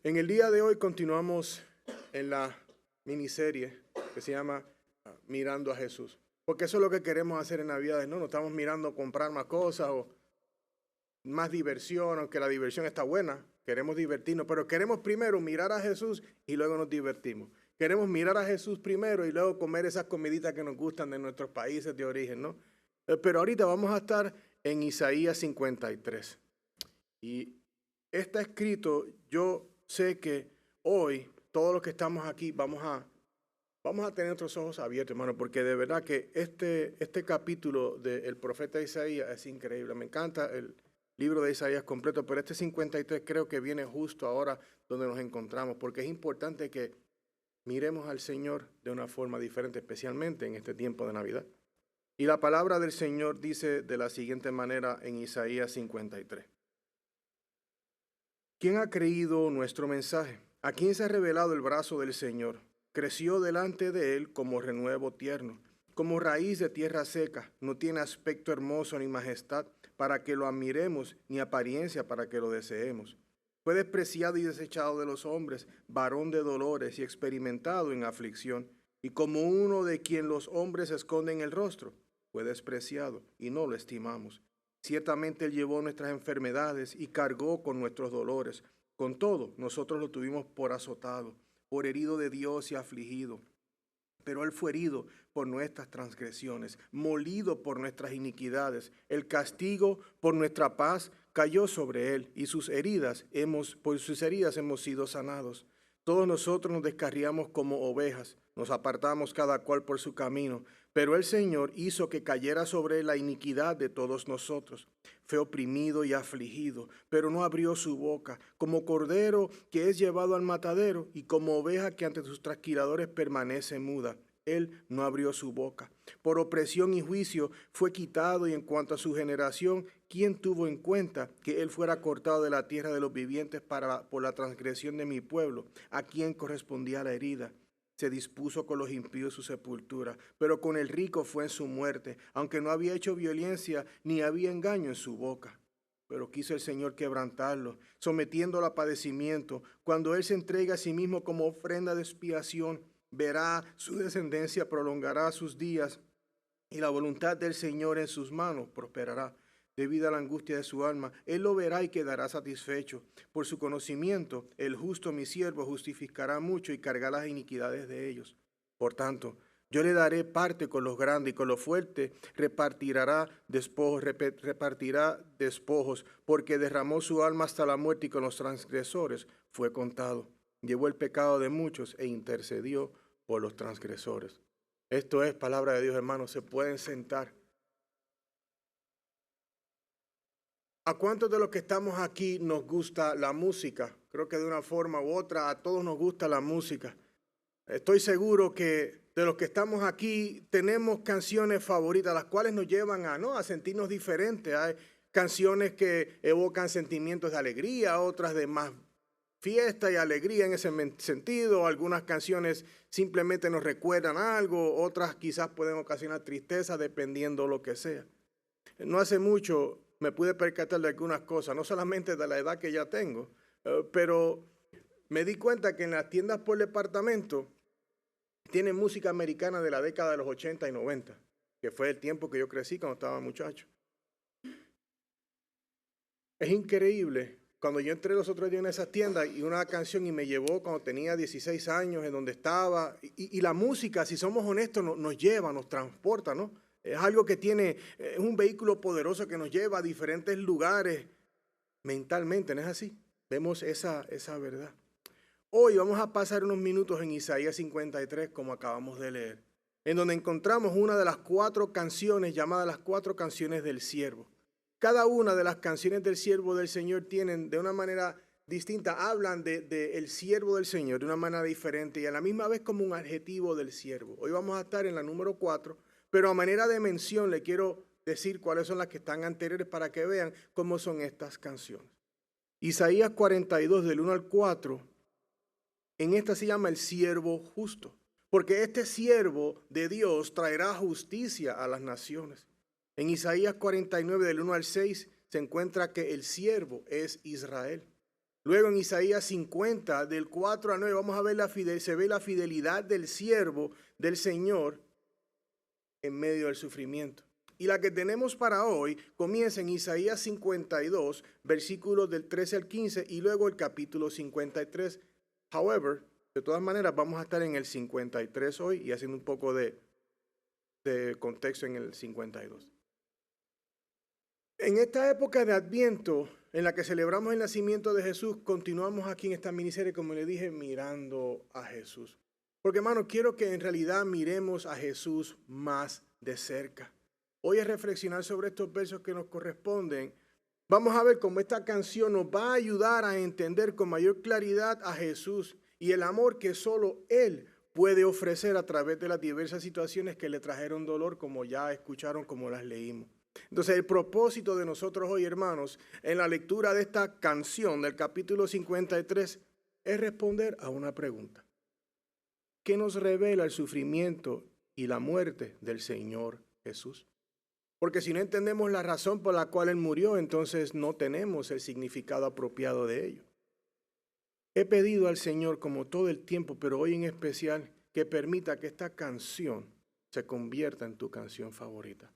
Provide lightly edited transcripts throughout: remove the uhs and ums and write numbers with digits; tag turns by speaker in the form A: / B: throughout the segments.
A: En el día de hoy continuamos en la miniserie que se llama Mirando a Jesús. Porque eso es lo que queremos hacer en Navidades, ¿no? No estamos mirando comprar más cosas o más diversión, aunque la diversión está buena. Queremos divertirnos, pero queremos primero mirar a Jesús y luego nos divertimos. Queremos mirar a Jesús primero y luego comer esas comiditas que nos gustan de nuestros países de origen, ¿no? Pero ahorita vamos a estar en Isaías 53. Y está escrito, yo sé que hoy todos los que estamos aquí vamos a tener nuestros ojos abiertos, hermano, porque de verdad que este capítulo del profeta Isaías es increíble. Me encanta el libro de Isaías completo, pero este 53 creo que viene justo ahora donde nos encontramos, porque es importante que miremos al Señor de una forma diferente, especialmente en este tiempo de Navidad. Y la palabra del Señor dice de la siguiente manera en Isaías 53. ¿Quién ha creído nuestro mensaje? ¿A quién se ha revelado el brazo del Señor? Creció delante de él como renuevo tierno, como raíz de tierra seca. No tiene aspecto hermoso ni majestad para que lo admiremos, ni apariencia para que lo deseemos. Fue despreciado y desechado de los hombres, varón de dolores y experimentado en aflicción. Y como uno de quien los hombres esconden el rostro, fue despreciado y no lo estimamos. Ciertamente él llevó nuestras enfermedades y cargó con nuestros dolores. Con todo, nosotros lo tuvimos por azotado, por herido de Dios y afligido. Pero él fue herido por nuestras transgresiones, molido por nuestras iniquidades. El castigo por nuestra paz cayó sobre él, y por sus heridas hemos sido sanados. Todos nosotros nos descarriamos como ovejas, nos apartamos cada cual por su camino, pero el Señor hizo que cayera sobre él la iniquidad de todos nosotros. Fue oprimido y afligido, pero no abrió su boca, como cordero que es llevado al matadero, y como oveja que ante sus trasquiladores permanece muda. Él no abrió su boca. Por opresión y juicio fue quitado, y en cuanto a su generación, ¿quién tuvo en cuenta que él fuera cortado de la tierra de los vivientes por la transgresión de mi pueblo? ¿A quién correspondía la herida? Se dispuso con los impíos su sepultura, pero con el rico fue en su muerte, aunque no había hecho violencia ni había engaño en su boca. Pero quiso el Señor quebrantarlo, sometiéndolo a padecimiento. Cuando él se entrega a sí mismo como ofrenda de expiación, verá su descendencia, prolongará sus días, y la voluntad del Señor en sus manos prosperará. Debido a la angustia de su alma, él lo verá y quedará satisfecho. Por su conocimiento, el justo mi siervo justificará mucho y cargará las iniquidades de ellos. Por tanto, yo le daré parte con los grandes, y con los fuertes repartirá despojos, porque derramó su alma hasta la muerte, y con los transgresores fue contado. Llevó el pecado de muchos e intercedió por los transgresores. Esto es palabra de Dios, hermanos. Se pueden sentar. ¿A cuántos de los que estamos aquí nos gusta la música? Creo que de una forma u otra a todos nos gusta la música. Estoy seguro que de los que estamos aquí tenemos canciones favoritas, las cuales nos llevan a sentirnos diferentes. Hay canciones que evocan sentimientos de alegría, otras de más fiesta y alegría en ese sentido. Algunas canciones simplemente nos recuerdan algo, otras quizás pueden ocasionar tristeza dependiendo lo que sea. No hace mucho me pude percatar de algunas cosas, no solamente de la edad que ya tengo, pero me di cuenta que en las tiendas por departamento tienen música americana de la década de los 80 y 90, que fue el tiempo que yo crecí cuando estaba muchacho. Es increíble. Cuando yo entré los otros días en esas tiendas y una canción y me llevó cuando tenía 16 años en donde estaba, y la música, si somos honestos, nos lleva, nos transporta, ¿no? Es algo que es un vehículo poderoso que nos lleva a diferentes lugares mentalmente, ¿no es así? Vemos esa verdad. Hoy vamos a pasar unos minutos en Isaías 53, como acabamos de leer, en donde encontramos una de las 4 canciones llamadas las 4 canciones del siervo. Cada una de las canciones del siervo del Señor tienen de una manera distinta, hablan de el siervo del Señor de una manera diferente y a la misma vez como un adjetivo del siervo. Hoy vamos a estar en la número 4, pero a manera de mención le quiero decir cuáles son las que están anteriores para que vean cómo son estas canciones. Isaías 42 del 1 al 4, en esta se llama el siervo justo, porque este siervo de Dios traerá justicia a las naciones. En Isaías 49 del 1 al 6 se encuentra que el siervo es Israel. Luego en Isaías 50, del 4 al 9, vamos a ver se ve la fidelidad del siervo del Señor en medio del sufrimiento. Y la que tenemos para hoy comienza en Isaías 52, versículos del 13 al 15 y luego el capítulo 53. However, de todas maneras vamos a estar en el 53 hoy y haciendo un poco de contexto en el 52. En esta época de Adviento, en la que celebramos el nacimiento de Jesús, continuamos aquí en esta miniserie, como le dije, mirando a Jesús. Porque, hermano, quiero que en realidad miremos a Jesús más de cerca. Hoy es reflexionar sobre estos versos que nos corresponden. Vamos a ver cómo esta canción nos va a ayudar a entender con mayor claridad a Jesús y el amor que solo Él puede ofrecer a través de las diversas situaciones que le trajeron dolor, como ya escucharon, como las leímos. Entonces, el propósito de nosotros hoy, hermanos, en la lectura de esta canción del capítulo 53, es responder a una pregunta. ¿Qué nos revela el sufrimiento y la muerte del Señor Jesús? Porque si no entendemos la razón por la cual Él murió, entonces no tenemos el significado apropiado de ello. He pedido al Señor como todo el tiempo, pero hoy en especial, que permita que esta canción se convierta en tu canción favorita.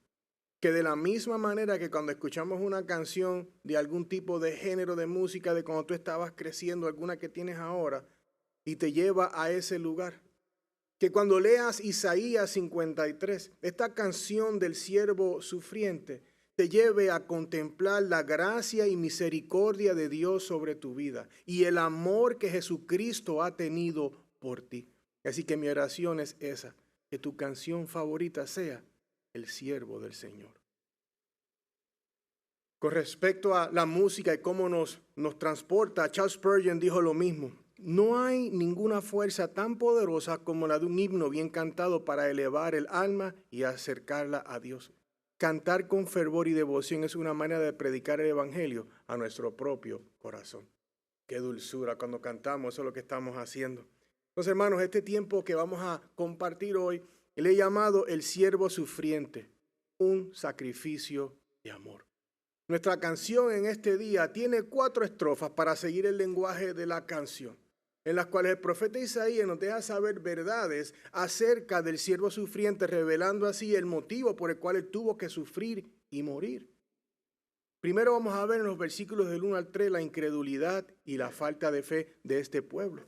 A: Que de la misma manera que cuando escuchamos una canción de algún tipo de género de música de cuando tú estabas creciendo, alguna que tienes ahora, y te lleva a ese lugar. Que cuando leas Isaías 53, esta canción del siervo sufriente, te lleve a contemplar la gracia y misericordia de Dios sobre tu vida y el amor que Jesucristo ha tenido por ti. Así que mi oración es esa, que tu canción favorita sea el siervo del Señor. Con respecto a la música y cómo nos transporta, Charles Spurgeon dijo lo mismo. No hay ninguna fuerza tan poderosa como la de un himno bien cantado para elevar el alma y acercarla a Dios. Cantar con fervor y devoción es una manera de predicar el evangelio a nuestro propio corazón. Qué dulzura cuando cantamos, eso es lo que estamos haciendo. Entonces, hermanos, este tiempo que vamos a compartir hoy, le he llamado el siervo sufriente, un sacrificio de amor. Nuestra canción en este día tiene 4 estrofas para seguir el lenguaje de la canción, en las cuales el profeta Isaías nos deja saber verdades acerca del siervo sufriente, revelando así el motivo por el cual él tuvo que sufrir y morir. Primero vamos a ver en los versículos del 1 al 3 la incredulidad y la falta de fe de este pueblo.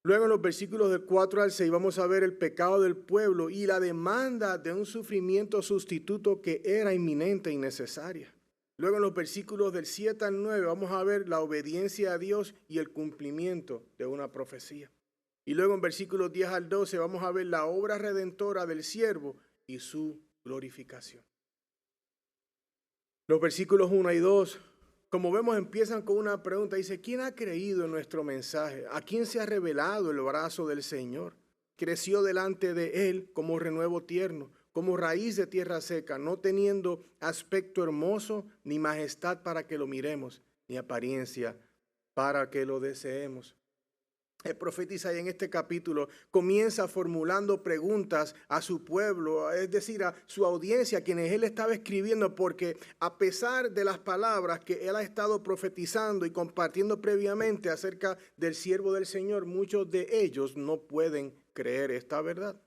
A: Luego en los versículos del 4 al 6 vamos a ver el pecado del pueblo y la demanda de un sufrimiento sustituto que era inminente y necesaria. Luego en los versículos del 7 al 9 vamos a ver la obediencia a Dios y el cumplimiento de una profecía. Y luego en versículos 10 al 12 vamos a ver la obra redentora del siervo y su glorificación. Los versículos 1 y 2, como vemos, empiezan con una pregunta. Dice, ¿quién ha creído en nuestro mensaje? ¿A quién se ha revelado el brazo del Señor? Creció delante de él como renuevo tierno, como raíz de tierra seca, no teniendo aspecto hermoso, ni majestad para que lo miremos, ni apariencia para que lo deseemos. El profeta Isaías en este capítulo comienza formulando preguntas a su pueblo, es decir, a su audiencia, a quienes él estaba escribiendo, porque a pesar de las palabras que él ha estado profetizando y compartiendo previamente acerca del siervo del Señor, muchos de ellos no pueden creer esta verdad.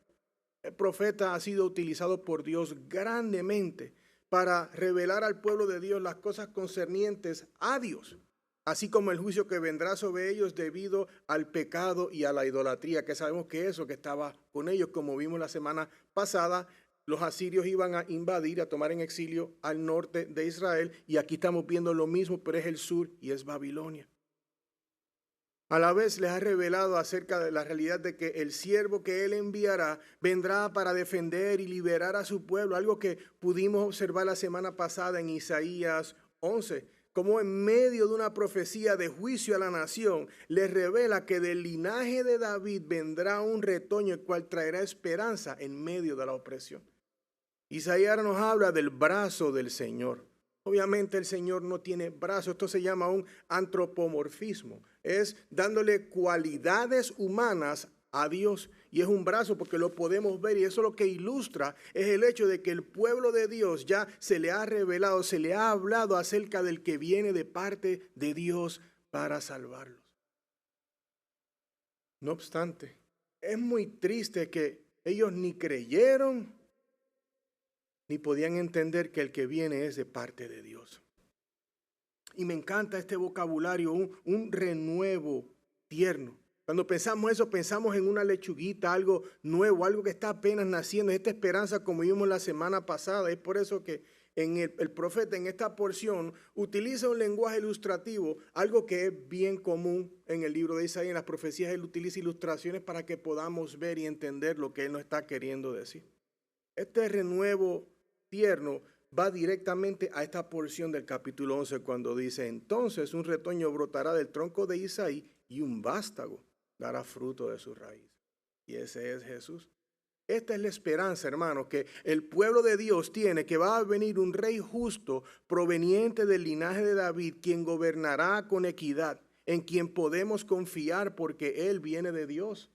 A: El profeta ha sido utilizado por Dios grandemente para revelar al pueblo de Dios las cosas concernientes a Dios, así como el juicio que vendrá sobre ellos debido al pecado y a la idolatría, que sabemos que eso que estaba con ellos, como vimos la semana pasada, los asirios iban a invadir, a tomar en exilio al norte de Israel, y aquí estamos viendo lo mismo, pero es el sur y es Babilonia. A la vez les ha revelado acerca de la realidad de que el siervo que él enviará vendrá para defender y liberar a su pueblo, algo que pudimos observar la semana pasada en Isaías 11, como en medio de una profecía de juicio a la nación, les revela que del linaje de David vendrá un retoño el cual traerá esperanza en medio de la opresión. Isaías nos habla del brazo del Señor. Obviamente el Señor no tiene brazo, esto se llama un antropomorfismo, es dándole cualidades humanas a Dios, y es un brazo porque lo podemos ver, y eso lo que ilustra es el hecho de que el pueblo de Dios ya se le ha revelado, se le ha hablado acerca del que viene de parte de Dios para salvarlos. No obstante, es muy triste que ellos ni creyeron ni podían entender que el que viene es de parte de Dios. Y me encanta este vocabulario, un renuevo tierno. Cuando pensamos eso, pensamos en una lechuguita, algo nuevo, algo que está apenas naciendo. Esta esperanza, como vimos la semana pasada, es por eso que el profeta en esta porción utiliza un lenguaje ilustrativo, algo que es bien común en el libro de Isaías, en las profecías. Él utiliza ilustraciones para que podamos ver y entender lo que él nos está queriendo decir. Este renuevo tierno va directamente a esta porción del capítulo 11 cuando dice: entonces un retoño brotará del tronco de Isaí y un vástago dará fruto de su raíz. Y ese es Jesús. Esta es la esperanza, hermanos, que el pueblo de Dios tiene, que va a venir un rey justo proveniente del linaje de David, quien gobernará con equidad, en quien podemos confiar porque él viene de Dios.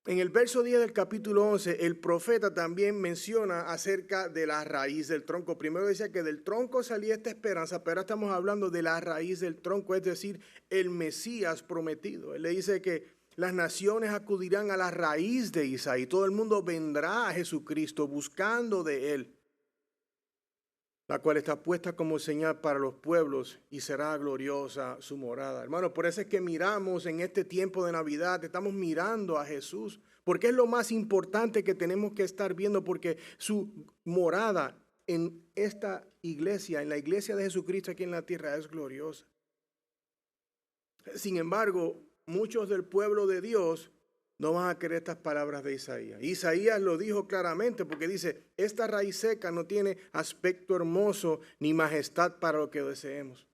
A: En el verso 10 del capítulo 11, el profeta también menciona acerca de la raíz del tronco. Primero decía que del tronco salía esta esperanza, pero ahora estamos hablando de la raíz del tronco, es decir, el Mesías prometido. Él le dice que las naciones acudirán a la raíz de Isaí. Todo el mundo vendrá a Jesucristo buscando de él, la cual está puesta como señal para los pueblos y será gloriosa su morada. Hermano, por eso es que miramos en este tiempo de Navidad, estamos mirando a Jesús, porque es lo más importante que tenemos que estar viendo, porque su morada en esta iglesia, en la iglesia de Jesucristo aquí en la tierra, es gloriosa. Sin embargo, muchos del pueblo de Dios no van a querer estas palabras de Isaías. Isaías lo dijo claramente porque dice: esta raíz seca no tiene aspecto hermoso ni majestad para lo que deseemos.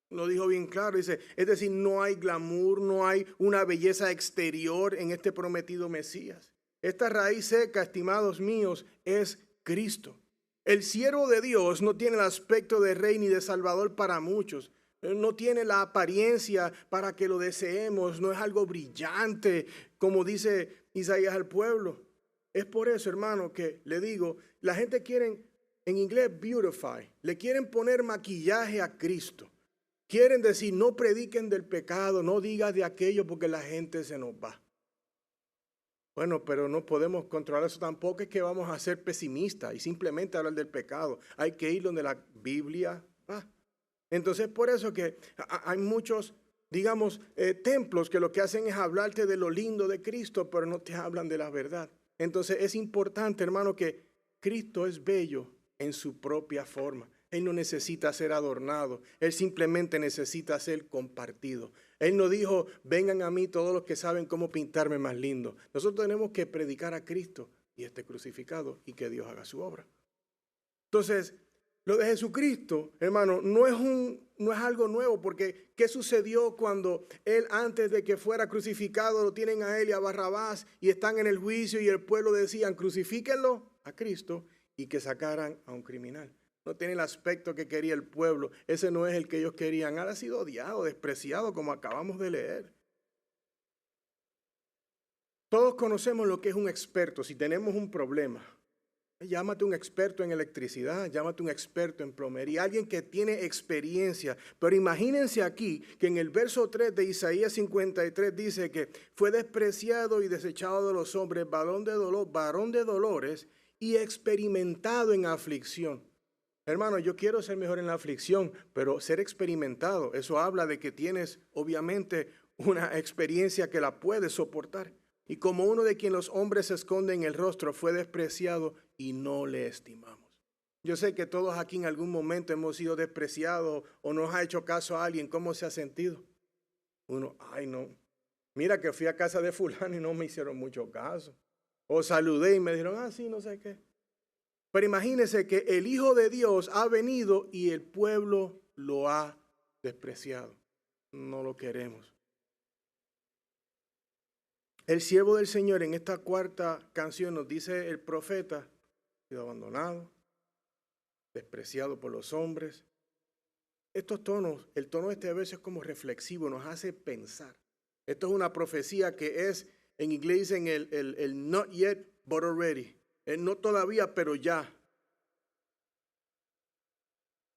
A: Lo dijo bien claro, dice, es decir, no hay glamour, no hay una belleza exterior en este prometido Mesías. Esta raíz seca, estimados míos, es Cristo. El siervo de Dios no tiene el aspecto de rey ni de salvador para muchos. No tiene la apariencia para que lo deseemos, no es algo brillante, como dice Isaías al pueblo. Es por eso, hermano, que le digo, la gente quiere, en inglés, beautify, le quieren poner maquillaje a Cristo. Quieren decir, no prediquen del pecado, no digas de aquello porque la gente se nos va. Bueno, pero no podemos controlar eso tampoco, es que vamos a ser pesimistas y simplemente hablar del pecado. Hay que ir donde la Biblia va. Entonces, por eso que hay muchos, digamos, templos que lo que hacen es hablarte de lo lindo de Cristo, pero no te hablan de la verdad. Entonces, es importante, hermano, que Cristo es bello en su propia forma. Él no necesita ser adornado, Él simplemente necesita ser compartido. Él no dijo, vengan a mí todos los que saben cómo pintarme más lindo. Nosotros tenemos que predicar a Cristo y este crucificado y que Dios haga su obra. Entonces, lo de Jesucristo, hermano, no es algo nuevo, porque ¿qué sucedió cuando él, antes de que fuera crucificado, lo tienen a él y a Barrabás y están en el juicio y el pueblo decían, crucifíquenlo a Cristo y que sacaran a un criminal? No tiene el aspecto que quería el pueblo, ese no es el que ellos querían. Ha sido odiado, despreciado, como acabamos de leer. Todos conocemos lo que es un experto. Si tenemos un problema, llámate un experto en electricidad, llámate un experto en plomería, alguien que tiene experiencia. Pero imagínense aquí que en el verso 3 de Isaías 53 dice que fue despreciado y desechado de los hombres, varón de dolores y experimentado en aflicción. Hermano, yo quiero ser mejor en la aflicción, pero ser experimentado, eso habla de que tienes obviamente una experiencia que la puedes soportar. Y como uno de quien los hombres se esconden el rostro, fue despreciado y no le estimamos. Yo sé que todos aquí en algún momento hemos sido despreciados o nos ha hecho caso a alguien. ¿Cómo se ha sentido? Uno, ay no, mira que fui a casa de fulano y no me hicieron mucho caso. O saludé y me dijeron, sí, no sé qué. Pero imagínense que el Hijo de Dios ha venido y el pueblo lo ha despreciado. No lo queremos. El siervo del Señor en esta cuarta canción nos dice el profeta, ha sido abandonado, despreciado por los hombres. Estos tonos, el tono de este verso es como reflexivo, nos hace pensar. Esto es una profecía que es, en inglés dicen el not yet but already. El no todavía, pero ya.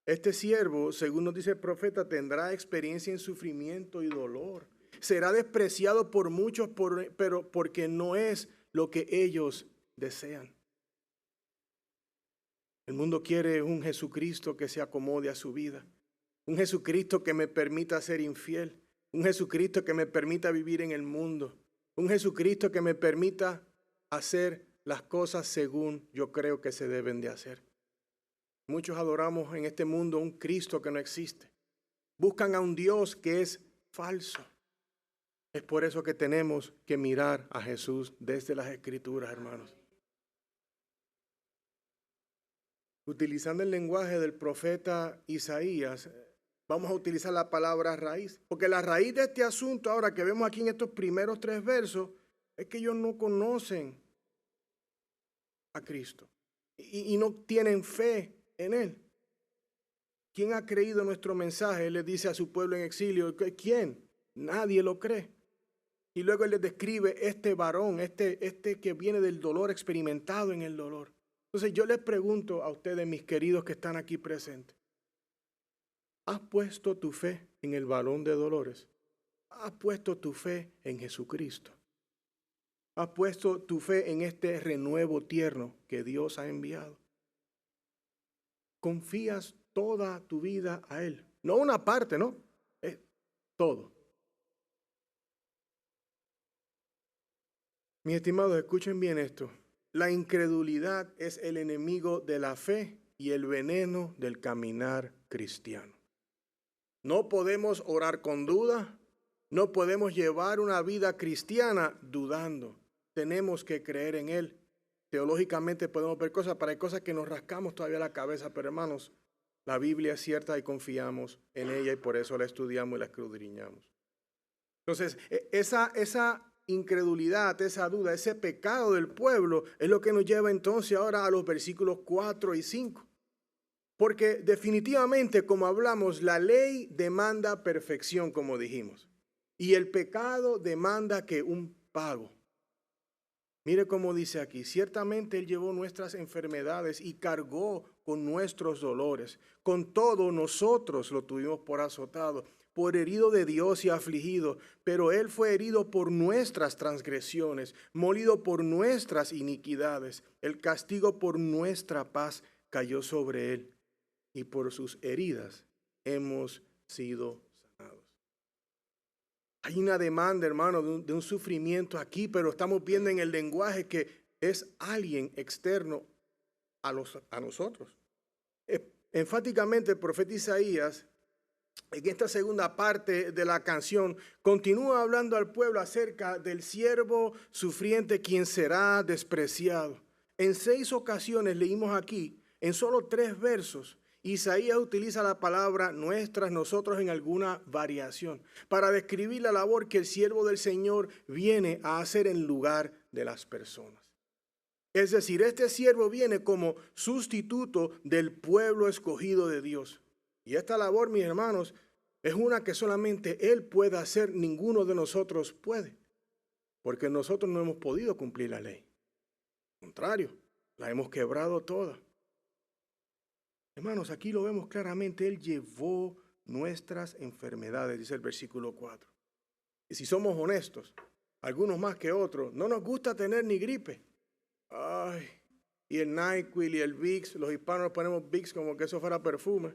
A: Este siervo, según nos dice el profeta, tendrá experiencia en sufrimiento y dolor. Será despreciado por muchos, pero porque no es lo que ellos desean. El mundo quiere un Jesucristo que se acomode a su vida. Un Jesucristo que me permita ser infiel. Un Jesucristo que me permita vivir en el mundo. Un Jesucristo que me permita hacer las cosas según yo creo que se deben de hacer. Muchos adoramos en este mundo a un Cristo que no existe. Buscan a un Dios que es falso. Es por eso que tenemos que mirar a Jesús desde las Escrituras, hermanos. Utilizando el lenguaje del profeta Isaías, vamos a utilizar la palabra raíz. Porque la raíz de este asunto, ahora que vemos aquí en estos primeros 3 versos, es que ellos no conocen a Cristo y no tienen fe en Él. ¿Quién ha creído nuestro mensaje? Él le dice a su pueblo en exilio, ¿quién? Nadie lo cree. Y luego él les describe este varón, este que viene del dolor, experimentado en el dolor. Entonces yo les pregunto a ustedes, mis queridos que están aquí presentes, ¿has puesto tu fe en el varón de dolores? ¿Has puesto tu fe en Jesucristo? ¿Has puesto tu fe en este renuevo tierno que Dios ha enviado? ¿Confías toda tu vida a Él? No una parte, ¿no? Es todo. Mis estimados, escuchen bien esto. La incredulidad es el enemigo de la fe y el veneno del caminar cristiano. No podemos orar con duda, no podemos llevar una vida cristiana dudando. Tenemos que creer en Él. Teológicamente podemos ver cosas, pero hay cosas que nos rascamos todavía la cabeza, pero hermanos, la Biblia es cierta y confiamos en ella y por eso la estudiamos y la escudriñamos. Entonces, esa incredulidad, esa duda, ese pecado del pueblo es lo que nos lleva entonces ahora a los versículos 4 y 5. Porque definitivamente, como hablamos, la ley demanda perfección, como dijimos. Y el pecado demanda que un pago. Mire cómo dice aquí, ciertamente Él llevó nuestras enfermedades y cargó con nuestros dolores. Con todo nosotros lo tuvimos por azotado, por herido de Dios y afligido, pero Él fue herido por nuestras transgresiones, molido por nuestras iniquidades. El castigo por nuestra paz cayó sobre Él, y por sus heridas hemos sido sanados. Hay una demanda, hermano, de un sufrimiento aquí, pero estamos viendo en el lenguaje que es alguien externo a nosotros. Enfáticamente el profeta Isaías, en esta segunda parte de la canción, continúa hablando al pueblo acerca del siervo sufriente quien será despreciado. En 6 ocasiones leímos aquí, en solo 3 versos, Isaías utiliza la palabra nuestras, nosotros en alguna variación para describir la labor que el siervo del Señor viene a hacer en lugar de las personas. Es decir, este siervo viene como sustituto del pueblo escogido de Dios. Y esta labor, mis hermanos, es una que solamente Él puede hacer, ninguno de nosotros puede, porque nosotros no hemos podido cumplir la ley. Al contrario, la hemos quebrado toda. Hermanos, aquí lo vemos claramente, Él llevó nuestras enfermedades, dice el versículo 4. Y si somos honestos, algunos más que otros, no nos gusta tener ni gripe. Ay, y el NyQuil y el Vicks, los hispanos ponemos Vicks como que eso fuera perfume.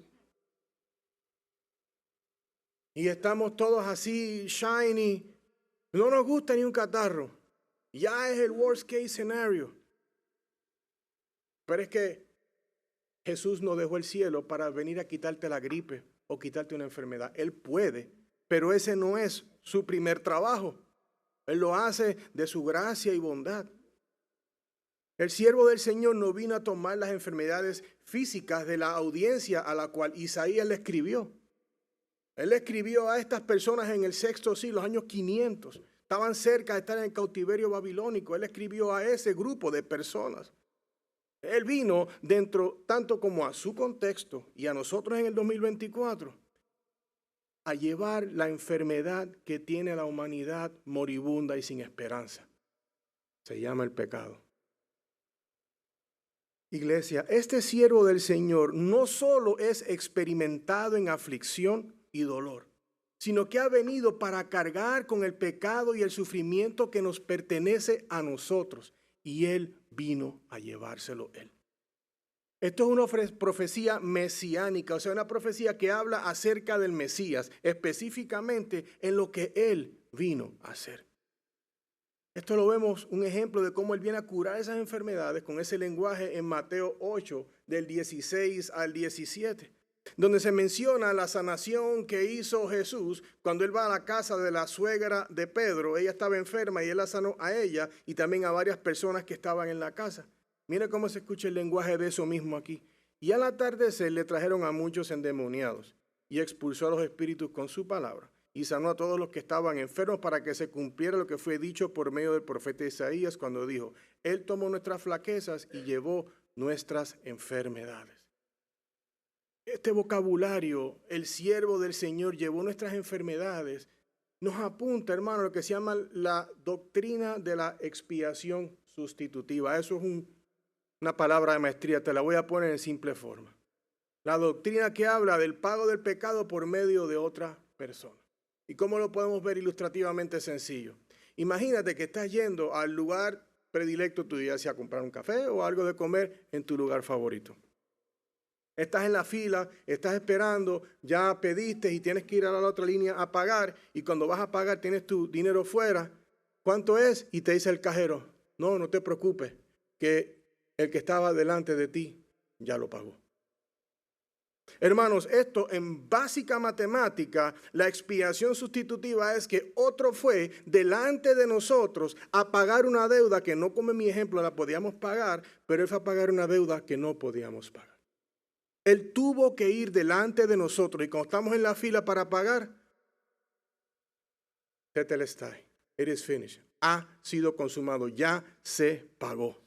A: Y estamos todos así, shiny. No nos gusta ni un catarro. Ya es el worst case scenario. Pero es que Jesús no dejó el cielo para venir a quitarte la gripe o quitarte una enfermedad. Él puede, pero ese no es su primer trabajo. Él lo hace de su gracia y bondad. El siervo del Señor no vino a tomar las enfermedades físicas de la audiencia a la cual Isaías le escribió. Él escribió a estas personas en el 6º siglo, los años 500. Estaban cerca de estar en el cautiverio babilónico. Él escribió a ese grupo de personas. Él vino dentro, tanto como a su contexto y a nosotros en el 2024, a llevar la enfermedad que tiene la humanidad moribunda y sin esperanza. Se llama el pecado. Iglesia, este siervo del Señor no solo es experimentado en aflicción y dolor, sino que ha venido para cargar con el pecado y el sufrimiento que nos pertenece a nosotros. Y Él vino a llevárselo Él. Esto es una profecía mesiánica, o sea, una profecía que habla acerca del Mesías, específicamente en lo que Él vino a hacer. Esto lo vemos, un ejemplo de cómo Él viene a curar esas enfermedades con ese lenguaje en Mateo 8, del 16 al 17, donde se menciona la sanación que hizo Jesús cuando Él va a la casa de la suegra de Pedro. Ella estaba enferma y Él la sanó a ella y también a varias personas que estaban en la casa. Mira cómo se escucha el lenguaje de eso mismo aquí. Y al atardecer le trajeron a muchos endemoniados y expulsó a los espíritus con su palabra. Y sanó a todos los que estaban enfermos para que se cumpliera lo que fue dicho por medio del profeta Isaías cuando dijo: Él tomó nuestras flaquezas y llevó nuestras enfermedades. Este vocabulario, el siervo del Señor llevó nuestras enfermedades, nos apunta, hermano, a lo que se llama la doctrina de la expiación sustitutiva. Eso es una palabra de maestría, te la voy a poner en simple forma. La doctrina que habla del pago del pecado por medio de otra persona. ¿Y cómo lo podemos ver ilustrativamente sencillo? Imagínate que estás yendo al lugar predilecto tuyo, ya sea a comprar un café o algo de comer en tu lugar favorito. Estás en la fila, estás esperando, ya pediste y tienes que ir a la otra línea a pagar. Y cuando vas a pagar tienes tu dinero fuera. ¿Cuánto es? Y te dice el cajero: no, no te preocupes, que el que estaba delante de ti ya lo pagó. Hermanos, esto en básica matemática, la expiación sustitutiva es que otro fue delante de nosotros a pagar una deuda que no, como en mi ejemplo, la podíamos pagar, pero él fue a pagar una deuda que no podíamos pagar. Él tuvo que ir delante de nosotros y cuando estamos en la fila para pagar, tetelestai, it is finished, ha sido consumado, ya se pagó.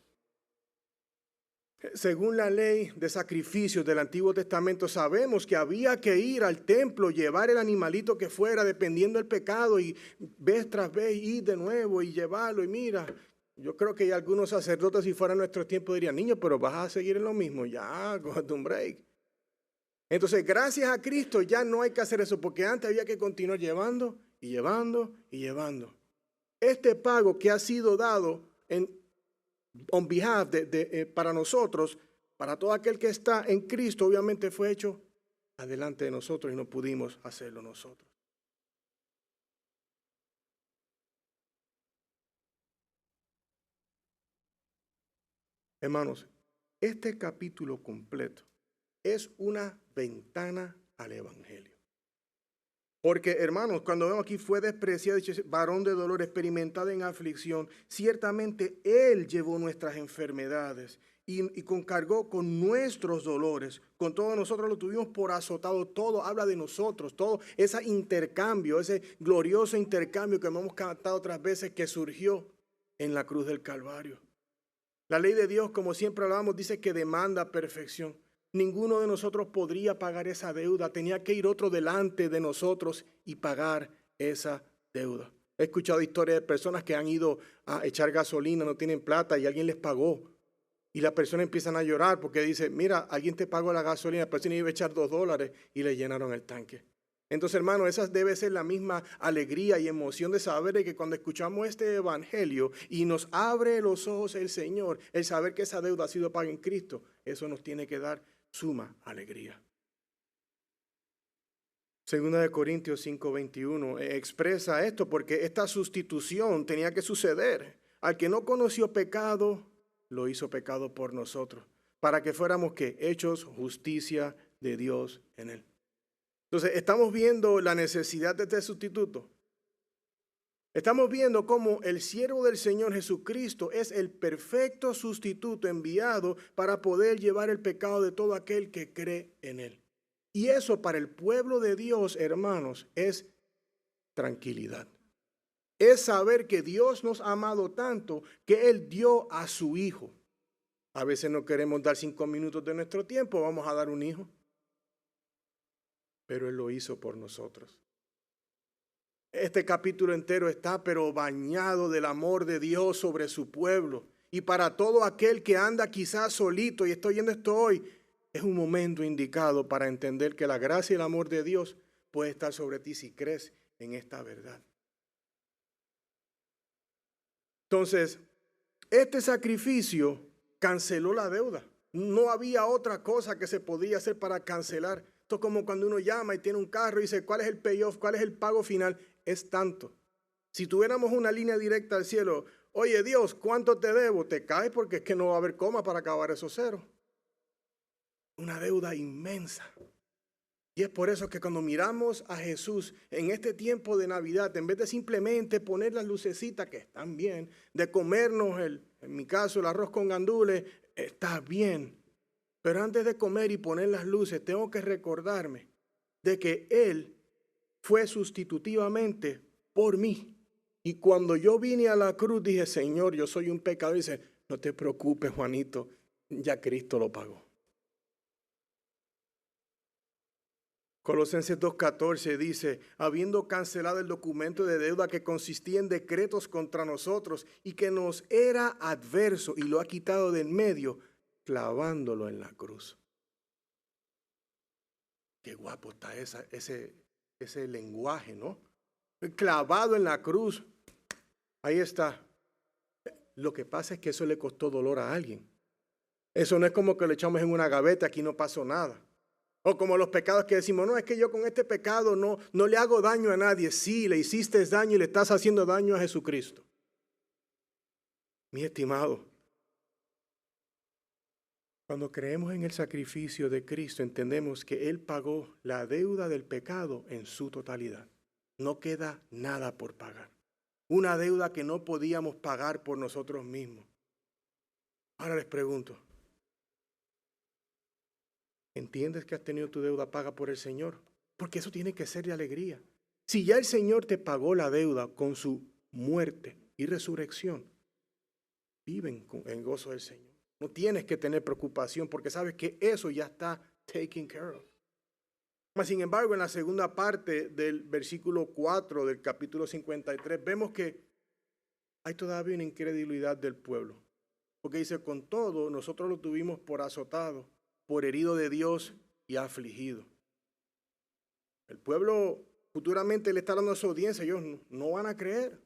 A: Según la ley de sacrificios del Antiguo Testamento, sabemos que había que ir al templo, llevar el animalito que fuera, dependiendo del pecado, y vez tras vez ir de nuevo y llevarlo. Y mira, yo creo que algunos sacerdotes, si fuera nuestro tiempo, dirían: niño, pero vas a seguir en lo mismo, ya, cógete un break. Entonces, gracias a Cristo ya no hay que hacer eso, porque antes había que continuar llevando y llevando y llevando. Este pago que ha sido dado on behalf para nosotros, para todo aquel que está en Cristo, obviamente fue hecho adelante de nosotros y no pudimos hacerlo nosotros. Hermanos, este capítulo completo es una ventana al Evangelio. Porque, hermanos, cuando vemos aquí fue despreciado, varón de dolor, experimentado en aflicción, ciertamente Él llevó nuestras enfermedades y cargó con nuestros dolores. Con todos nosotros lo tuvimos por azotado. Todo habla de nosotros, todo ese intercambio, ese glorioso intercambio que hemos cantado otras veces que surgió en la cruz del Calvario. La ley de Dios, como siempre hablamos, dice que demanda perfección. Ninguno de nosotros podría pagar esa deuda. Tenía que ir otro delante de nosotros y pagar esa deuda. He escuchado historias de personas que han ido a echar gasolina, no tienen plata y alguien les pagó. Y las personas empiezan a llorar porque dice: mira, alguien te pagó la gasolina, la persona iba a echar $2 y le llenaron el tanque. Entonces, hermano, esa debe ser la misma alegría y emoción de saber de que cuando escuchamos este evangelio y nos abre los ojos el Señor, el saber que esa deuda ha sido paga en Cristo, eso nos tiene que dar suma alegría. Segunda de Corintios 5:21 expresa esto, porque esta sustitución tenía que suceder. Al que no conoció pecado, lo hizo pecado por nosotros, para que fuéramos ¿qué? Hechos justicia de Dios en él. Entonces, estamos viendo la necesidad de este sustituto. Estamos viendo cómo el siervo del Señor Jesucristo es el perfecto sustituto enviado para poder llevar el pecado de todo aquel que cree en él. Y eso para el pueblo de Dios, hermanos, es tranquilidad. Es saber que Dios nos ha amado tanto que Él dio a su Hijo. A veces no queremos dar 5 minutos de nuestro tiempo, vamos a dar un hijo. Pero Él lo hizo por nosotros. Este capítulo entero está pero bañado del amor de Dios sobre su pueblo. Y para todo aquel que anda quizás solito y estoy oyendo esto hoy, es un momento indicado para entender que la gracia y el amor de Dios puede estar sobre ti si crees en esta verdad. Entonces, este sacrificio canceló la deuda. No había otra cosa que se podía hacer para cancelar. Esto es como cuando uno llama y tiene un carro y dice, ¿cuál es el payoff? ¿Cuál es el pago final? Es tanto. Si tuviéramos una línea directa al cielo, oye Dios, ¿cuánto te debo? Te caes porque es que no va a haber coma para acabar esos ceros. Una deuda inmensa. Y es por eso que cuando miramos a Jesús en este tiempo de Navidad, en vez de simplemente poner las lucecitas que están bien, de comernos en mi caso el arroz con gandules, está bien. Pero antes de comer y poner las luces, tengo que recordarme de que Él fue sustitutivamente por mí. Y cuando yo vine a la cruz dije, Señor, yo soy un pecador. Y dice, no te preocupes, Juanito, ya Cristo lo pagó. Colosenses 2:14 dice, habiendo cancelado el documento de deuda que consistía en decretos contra nosotros y que nos era adverso y lo ha quitado del medio, clavándolo en la cruz. Qué guapo está ese lenguaje, ¿no? Clavado en la cruz. Ahí está. Lo que pasa es que eso le costó dolor a alguien. Eso no es como que lo echamos en una gaveta, aquí no pasó nada. O como los pecados que decimos, no, es que yo con este pecado no le hago daño a nadie. Sí, le hiciste daño y le estás haciendo daño a Jesucristo. Mi estimado, cuando creemos en el sacrificio de Cristo, entendemos que Él pagó la deuda del pecado en su totalidad. No queda nada por pagar. Una deuda que no podíamos pagar por nosotros mismos. Ahora les pregunto, ¿entiendes que has tenido tu deuda paga por el Señor? Porque eso tiene que ser de alegría. Si ya el Señor te pagó la deuda con su muerte y resurrección, viven en gozo del Señor. No tienes que tener preocupación porque sabes que eso ya está taken care of. Mas, sin embargo, en la segunda parte del versículo 4 del capítulo 53, vemos que hay todavía una incredulidad del pueblo. Porque dice, con todo, nosotros lo tuvimos por azotado, por herido de Dios y afligido. El pueblo futuramente le está dando a su audiencia, ellos no van a creer.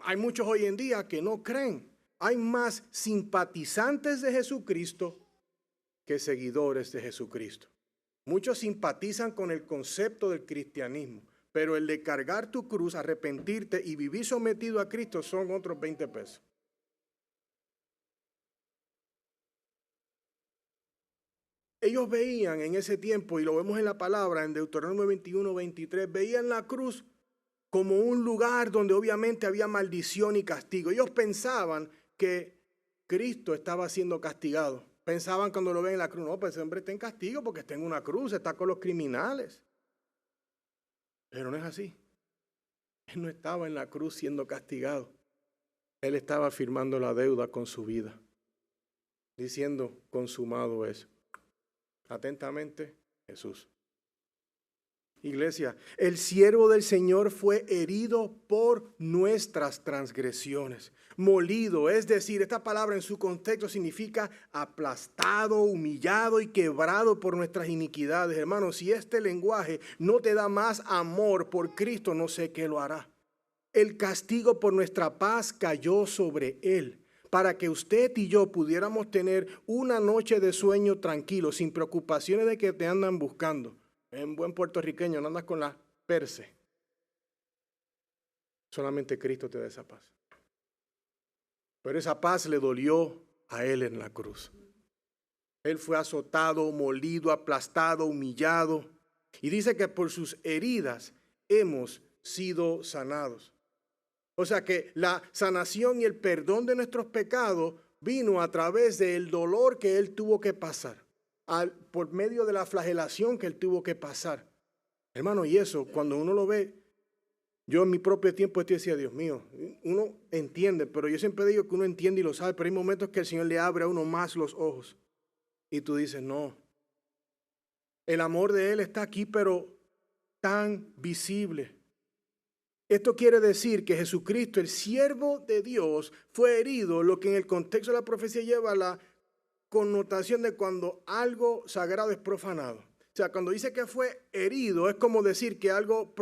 A: Hay muchos hoy en día que no creen. Hay más simpatizantes de Jesucristo que seguidores de Jesucristo. Muchos simpatizan con el concepto del cristianismo, pero el de cargar tu cruz, arrepentirte y vivir sometido a Cristo son otros 20 pesos. Ellos veían en ese tiempo, y lo vemos en la palabra, en Deuteronomio 21:23, veían la cruz como un lugar donde obviamente había maldición y castigo. Ellos pensaban que Cristo estaba siendo castigado. Pensaban cuando lo ven en la cruz, no, pues ese hombre está en castigo porque está en una cruz, está con los criminales. Pero no es así. Él no estaba en la cruz siendo castigado. Él estaba firmando la deuda con su vida, diciendo, consumado es. Atentamente, Jesús. Iglesia, el siervo del Señor fue herido por nuestras transgresiones, molido, es decir, esta palabra en su contexto significa aplastado, humillado y quebrado por nuestras iniquidades. Hermanos, si este lenguaje no te da más amor por Cristo, no sé qué lo hará. El castigo por nuestra paz cayó sobre él, para que usted y yo pudiéramos tener una noche de sueño tranquilo, sin preocupaciones de que te andan buscando. En buen puertorriqueño, no andas con la perse. Solamente Cristo te da esa paz. Pero esa paz le dolió a él en la cruz. Él fue azotado, molido, aplastado, humillado. Y dice que por sus heridas hemos sido sanados. O sea que la sanación y el perdón de nuestros pecados vino a través del dolor que él tuvo que pasar. Por medio de la flagelación que él tuvo que pasar. Hermano, y eso, cuando uno lo ve, yo en mi propio tiempo decía, Dios mío, uno entiende, pero yo siempre digo que uno entiende y lo sabe, pero hay momentos que el Señor le abre a uno más los ojos. Y tú dices, no, el amor de Él está aquí, pero tan visible. Esto quiere decir que Jesucristo, el siervo de Dios, fue herido, lo que en el contexto de la profecía lleva la connotación de cuando algo sagrado es profanado. O sea, cuando dice que fue herido, es como decir que algo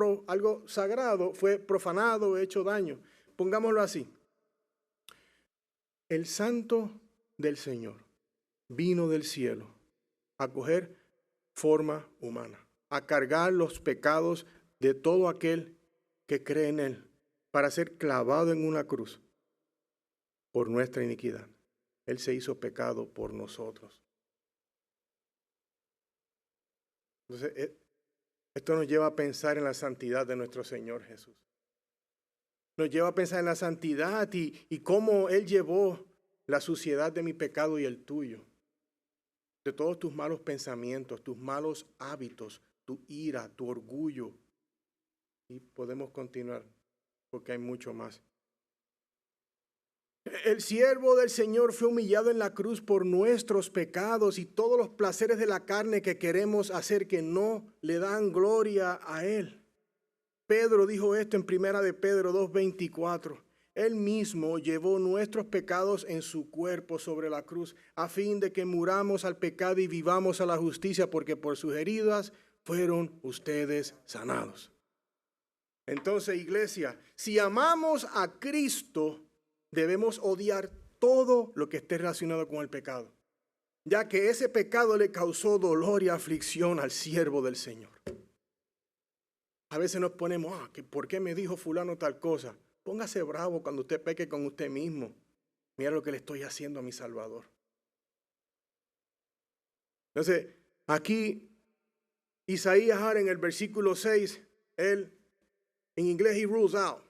A: sagrado fue profanado, hecho daño. Pongámoslo así. El santo del Señor vino del cielo a coger forma humana, a cargar los pecados de todo aquel que cree en Él, para ser clavado en una cruz por nuestra iniquidad. Él se hizo pecado por nosotros. Entonces, esto nos lleva a pensar en la santidad de nuestro Señor Jesús. Nos lleva a pensar en la santidad y cómo Él llevó la suciedad de mi pecado y el tuyo. De todos tus malos pensamientos, tus malos hábitos, tu ira, tu orgullo. Y podemos continuar porque hay mucho más. El siervo del Señor fue humillado en la cruz por nuestros pecados y todos los placeres de la carne que queremos hacer que no le dan gloria a Él. Pedro dijo esto en Primera de Pedro 2:24. Él mismo llevó nuestros pecados en su cuerpo sobre la cruz, a fin de que muramos al pecado y vivamos a la justicia, porque por sus heridas fueron ustedes sanados. Entonces, iglesia, si amamos a Cristo, debemos odiar todo lo que esté relacionado con el pecado, ya que ese pecado le causó dolor y aflicción al siervo del Señor. A veces nos ponemos, ¿por qué me dijo fulano tal cosa? Póngase bravo cuando usted peque con usted mismo. Mira lo que le estoy haciendo a mi Salvador. Entonces, aquí Isaías en el versículo 6, él, en inglés, he rules out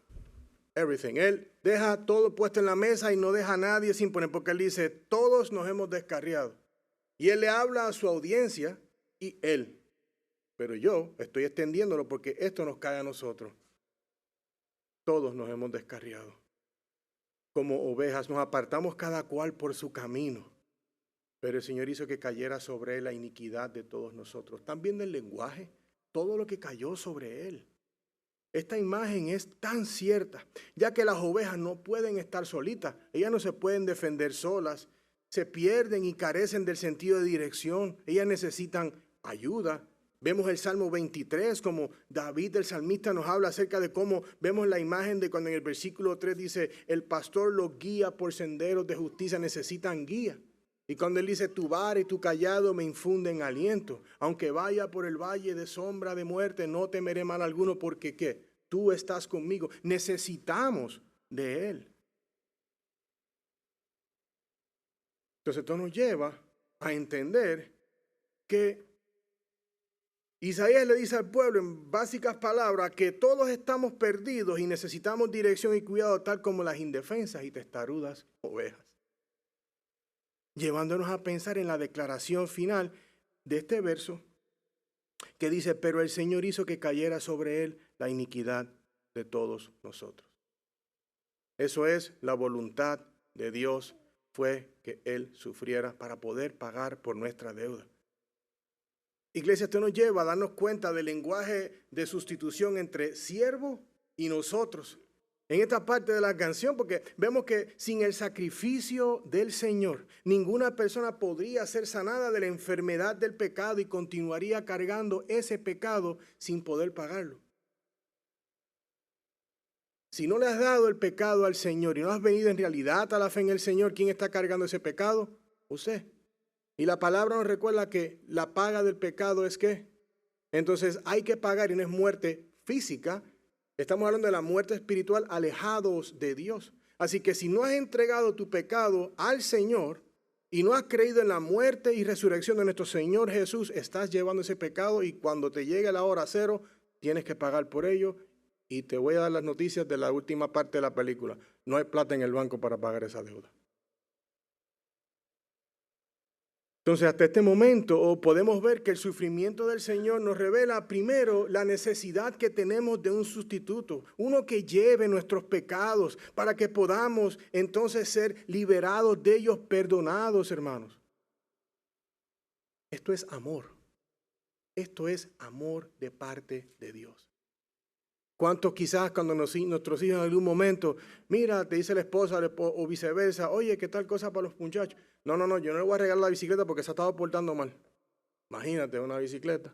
A: everything. Él deja todo puesto en la mesa y no deja a nadie sin poner, porque él dice, todos nos hemos descarriado. Y él le habla a su audiencia y él. Pero yo estoy extendiéndolo porque esto nos cae a nosotros. Todos nos hemos descarriado. Como ovejas nos apartamos cada cual por su camino. Pero el Señor hizo que cayera sobre él la iniquidad de todos nosotros. También del lenguaje, todo lo que cayó sobre él. Esta imagen es tan cierta, ya que las ovejas no pueden estar solitas. Ellas no se pueden defender solas. Se pierden y carecen del sentido de dirección. Ellas necesitan ayuda. Vemos el Salmo 23, como David, el salmista, nos habla acerca de cómo vemos la imagen de cuando en el versículo 3 dice, el pastor los guía por senderos de justicia, necesitan guía. Y cuando él dice, tu vara y tu callado me infunden aliento. Aunque vaya por el valle de sombra de muerte, no temeré mal alguno, porque ¿qué? Tú estás conmigo. Necesitamos de él. Entonces esto nos lleva a entender que Isaías le dice al pueblo en básicas palabras que todos estamos perdidos y necesitamos dirección y cuidado, tal como las indefensas y testarudas ovejas. Llevándonos a pensar en la declaración final de este verso que dice, pero el Señor hizo que cayera sobre él la iniquidad de todos nosotros. Eso es, la voluntad de Dios fue que él sufriera para poder pagar por nuestra deuda. Iglesia, esto nos lleva a darnos cuenta del lenguaje de sustitución entre siervo y nosotros. En esta parte de la canción, porque vemos que sin el sacrificio del Señor, ninguna persona podría ser sanada de la enfermedad del pecado y continuaría cargando ese pecado sin poder pagarlo. Si no le has dado el pecado al Señor y no has venido en realidad a la fe en el Señor, ¿quién está cargando ese pecado? Usted. Y la palabra nos recuerda que la paga del pecado es ¿qué? Entonces hay que pagar y no es muerte física. Estamos hablando de la muerte espiritual, alejados de Dios. Así que si no has entregado tu pecado al Señor y no has creído en la muerte y resurrección de nuestro Señor Jesús, estás llevando ese pecado y cuando te llegue la hora cero, tienes que pagar por ello. Y te voy a dar las noticias de la última parte de la película. No hay plata en el banco para pagar esa deuda. Entonces, hasta este momento podemos ver que el sufrimiento del Señor nos revela primero la necesidad que tenemos de un sustituto, uno que lleve nuestros pecados para que podamos entonces ser liberados de ellos, perdonados, hermanos. Esto es amor. Esto es amor de parte de Dios. ¿Cuántos quizás cuando nuestros hijos en algún momento, mira, te dice la esposa o viceversa, oye, ¿qué tal cosa para los muchachos? No, yo no le voy a regalar la bicicleta porque se ha estado portando mal. Imagínate una bicicleta.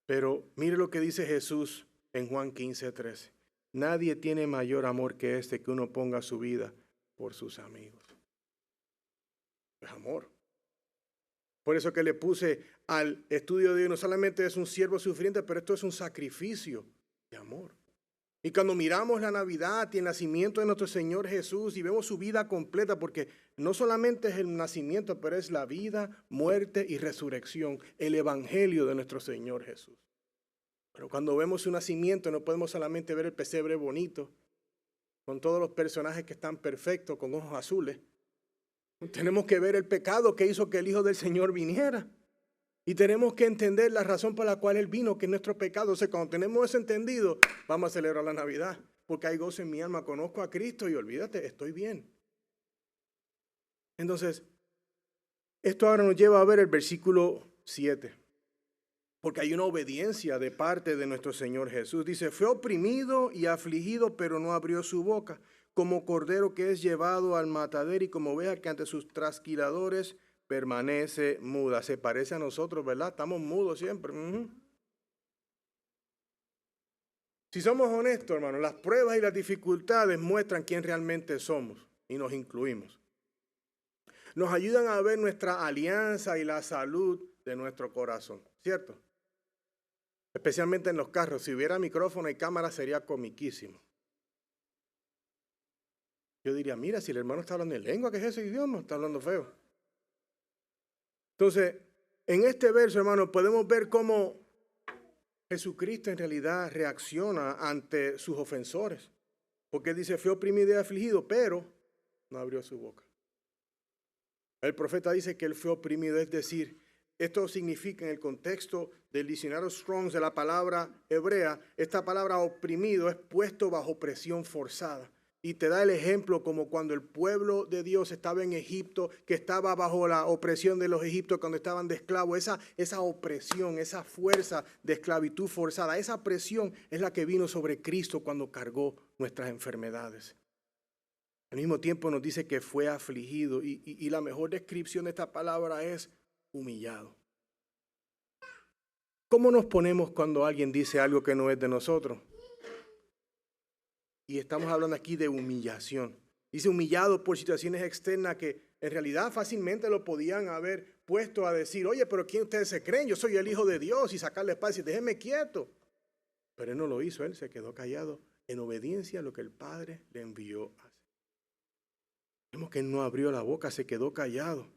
A: Pero mire lo que dice Jesús en Juan 15:13. Nadie tiene mayor amor que este, que uno ponga su vida por sus amigos. Es amor. Por eso que le puse al estudio de Dios, no solamente es un siervo sufriente, pero esto es un sacrificio de amor. Y cuando miramos la Navidad y el nacimiento de nuestro Señor Jesús y vemos su vida completa, porque no solamente es el nacimiento, pero es la vida, muerte y resurrección, el evangelio de nuestro Señor Jesús. Pero cuando vemos su nacimiento no podemos solamente ver el pesebre bonito, con todos los personajes que están perfectos, con ojos azules. Tenemos que ver el pecado que hizo que el Hijo del Señor viniera. Y tenemos que entender la razón por la cual Él vino, que es nuestro pecado. O sea, cuando tenemos eso entendido, vamos a celebrar la Navidad. Porque hay gozo en mi alma, conozco a Cristo y olvídate, estoy bien. Entonces, esto ahora nos lleva a ver el versículo 7. Porque hay una obediencia de parte de nuestro Señor Jesús. Dice, fue oprimido y afligido, pero no abrió su boca. Como cordero que es llevado al matadero y como oveja que ante sus trasquiladores permanece muda. Se parece a nosotros, ¿verdad? Estamos mudos siempre. Si somos honestos, hermanos, las pruebas y las dificultades muestran quién realmente somos y nos incluimos. Nos ayudan a ver nuestra alianza y la salud de nuestro corazón, ¿cierto? Especialmente en los carros. Si hubiera micrófono y cámara sería comiquísimo. Yo diría, mira, si el hermano está hablando en lengua, ¿qué es ese idioma? Está hablando feo. Entonces, en este verso, hermano, podemos ver cómo Jesucristo en realidad reacciona ante sus ofensores. Porque dice, fue oprimido y afligido, pero no abrió su boca. El profeta dice que él fue oprimido, es decir, esto significa en el contexto del diccionario Strong's de la palabra hebrea, esta palabra oprimido es puesto bajo presión forzada. Y te da el ejemplo como cuando el pueblo de Dios estaba en Egipto, que estaba bajo la opresión de los egipcios cuando estaban de esclavos. Esa opresión, esa fuerza de esclavitud forzada, esa presión es la que vino sobre Cristo cuando cargó nuestras enfermedades. Al mismo tiempo nos dice que fue afligido y la mejor descripción de esta palabra es humillado. ¿Cómo nos ponemos cuando alguien dice algo que no es de nosotros? Y estamos hablando aquí de humillación. Dice humillado por situaciones externas que en realidad fácilmente lo podían haber puesto a decir, oye, pero ¿quién ustedes se creen? Yo soy el Hijo de Dios y sacarle espada y decir, déjenme quieto. Pero él no lo hizo, él se quedó callado en obediencia a lo que el Padre le envió a hacer. Vemos que él no abrió la boca, se quedó callado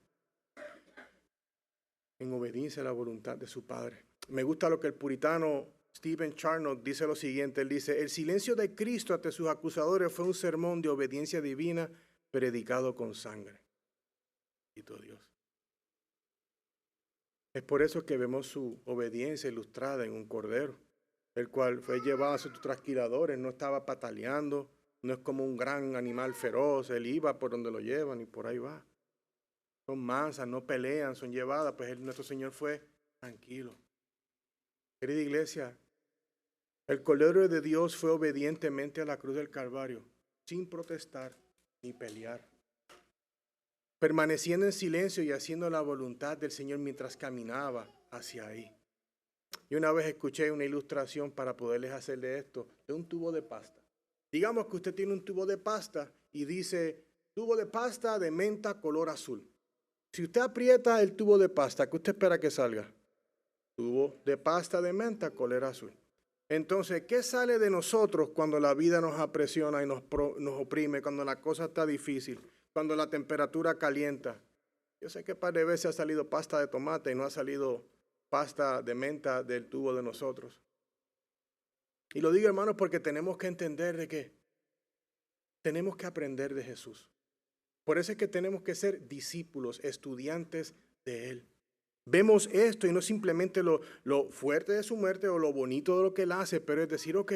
A: en obediencia a la voluntad de su Padre. Me gusta lo que el puritano Stephen Charnock dice lo siguiente, él dice, el silencio de Cristo ante sus acusadores fue un sermón de obediencia divina predicado con sangre. Y todo Dios. Es por eso que vemos su obediencia ilustrada en un cordero, el cual fue llevado a sus trasquiladores, no estaba pataleando, no es como un gran animal feroz, él iba por donde lo llevan y por ahí va. Son mansas, no pelean, son llevadas, pues nuestro Señor fue tranquilo. Querida iglesia, el Cordero de Dios fue obedientemente a la cruz del Calvario, sin protestar ni pelear, permaneciendo en silencio y haciendo la voluntad del Señor mientras caminaba hacia ahí. Y una vez escuché una ilustración para poderles hacer de esto, de un tubo de pasta. Digamos que usted tiene un tubo de pasta y dice, tubo de pasta de menta color azul. Si usted aprieta el tubo de pasta, ¿qué usted espera que salga? Tubo de pasta de menta color azul. Entonces, ¿qué sale de nosotros cuando la vida nos apresiona y nos oprime, cuando la cosa está difícil, cuando la temperatura calienta? Yo sé que un par de veces ha salido pasta de tomate y no ha salido pasta de menta del tubo de nosotros. Y lo digo, hermanos, porque tenemos que entender de que tenemos que aprender de Jesús. Por eso es que tenemos que ser discípulos, estudiantes de Él. Vemos esto y no simplemente lo fuerte de su muerte o lo bonito de lo que Él hace, pero es decir, ok,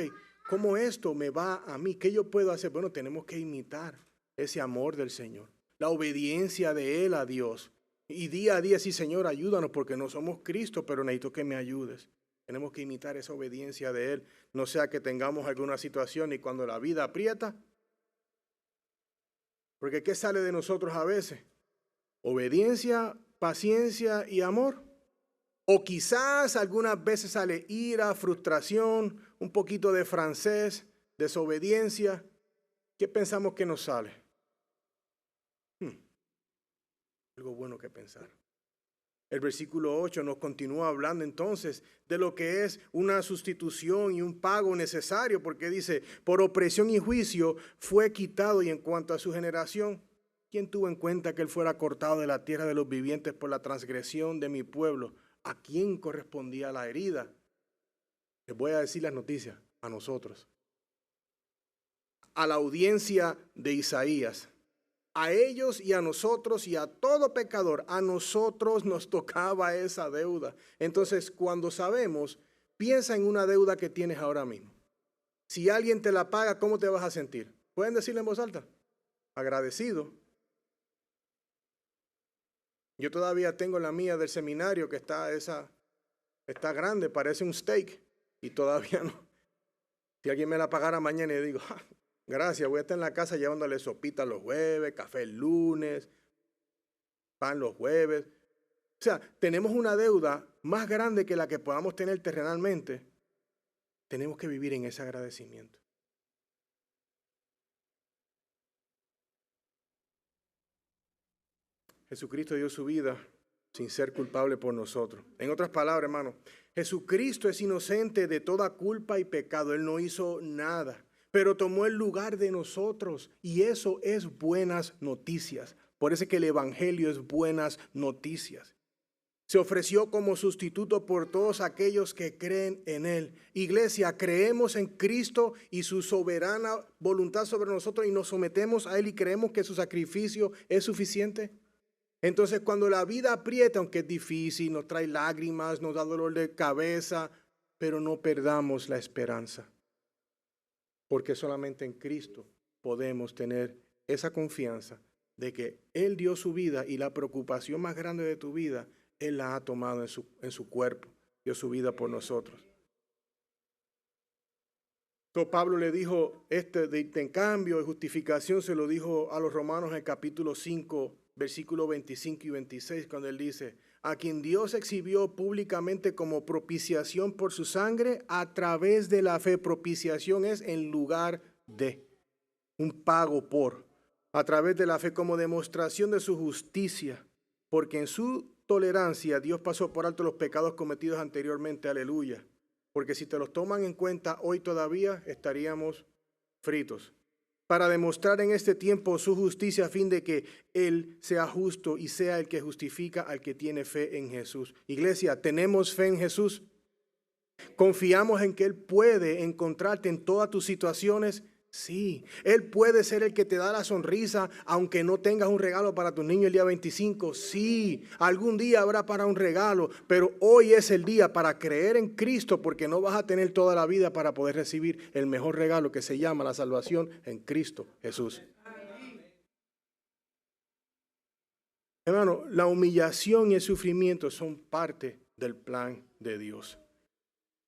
A: ¿cómo esto me va a mí? ¿Qué yo puedo hacer? Bueno, tenemos que imitar ese amor del Señor, la obediencia de Él a Dios. Y día a día, sí, Señor, ayúdanos porque no somos Cristo, pero necesito que me ayudes. Tenemos que imitar esa obediencia de Él. No sea que tengamos alguna situación y cuando la vida aprieta, porque ¿qué sale de nosotros a veces? Obediencia, paciencia y amor. O quizás algunas veces sale ira, frustración, un poquito de francés, desobediencia. ¿Qué pensamos que nos sale? Algo bueno que pensar. El versículo 8 nos continúa hablando entonces de lo que es una sustitución y un pago necesario, porque dice, por opresión y juicio fue quitado, y en cuanto a su generación, ¿quién tuvo en cuenta que él fuera cortado de la tierra de los vivientes por la transgresión de mi pueblo? ¿A quién correspondía la herida? Les voy a decir las noticias, a nosotros. A la audiencia de Isaías. A ellos y a nosotros y a todo pecador, a nosotros nos tocaba esa deuda. Entonces, cuando sabemos, piensa en una deuda que tienes ahora mismo. Si alguien te la paga, ¿cómo te vas a sentir? ¿Pueden decirle en voz alta? Agradecido. Yo todavía tengo la mía del seminario que está grande, parece un steak y todavía no. Si alguien me la pagara mañana y digo, gracias, voy a estar en la casa llevándole sopita los jueves, café el lunes, pan los jueves. O sea, tenemos una deuda más grande que la que podamos tener terrenalmente. Tenemos que vivir en ese agradecimiento. Jesucristo dio su vida sin ser culpable por nosotros. En otras palabras, hermano, Jesucristo es inocente de toda culpa y pecado. Él no hizo nada, pero tomó el lugar de nosotros. Y eso es buenas noticias. Por eso es que el Evangelio es buenas noticias. Se ofreció como sustituto por todos aquellos que creen en Él. Iglesia, creemos en Cristo y su soberana voluntad sobre nosotros y nos sometemos a Él y creemos que su sacrificio es suficiente. Entonces, cuando la vida aprieta, aunque es difícil, nos trae lágrimas, nos da dolor de cabeza, pero no perdamos la esperanza. Porque solamente en Cristo podemos tener esa confianza de que Él dio su vida y la preocupación más grande de tu vida, Él la ha tomado en su cuerpo, dio su vida por nosotros. Entonces Pablo le dijo, de intercambio y justificación se lo dijo a los romanos en el capítulo 5, versículos 25 y 26, cuando él dice, a quien Dios exhibió públicamente como propiciación por su sangre a través de la fe. Propiciación es en lugar de, un pago por, a través de la fe como demostración de su justicia, porque en su tolerancia Dios pasó por alto los pecados cometidos anteriormente, aleluya. Porque si te los toman en cuenta hoy todavía estaríamos fritos. Para demostrar en este tiempo su justicia a fin de que Él sea justo y sea el que justifica al que tiene fe en Jesús. Iglesia, ¿tenemos fe en Jesús? ¿Confiamos en que Él puede encontrarte en todas tus situaciones? Sí, Él puede ser el que te da la sonrisa aunque no tengas un regalo para tu niño el día 25. Sí, algún día habrá para un regalo, pero hoy es el día para creer en Cristo porque no vas a tener toda la vida para poder recibir el mejor regalo que se llama la salvación en Cristo Jesús. Hermano, la humillación y el sufrimiento son parte del plan de Dios.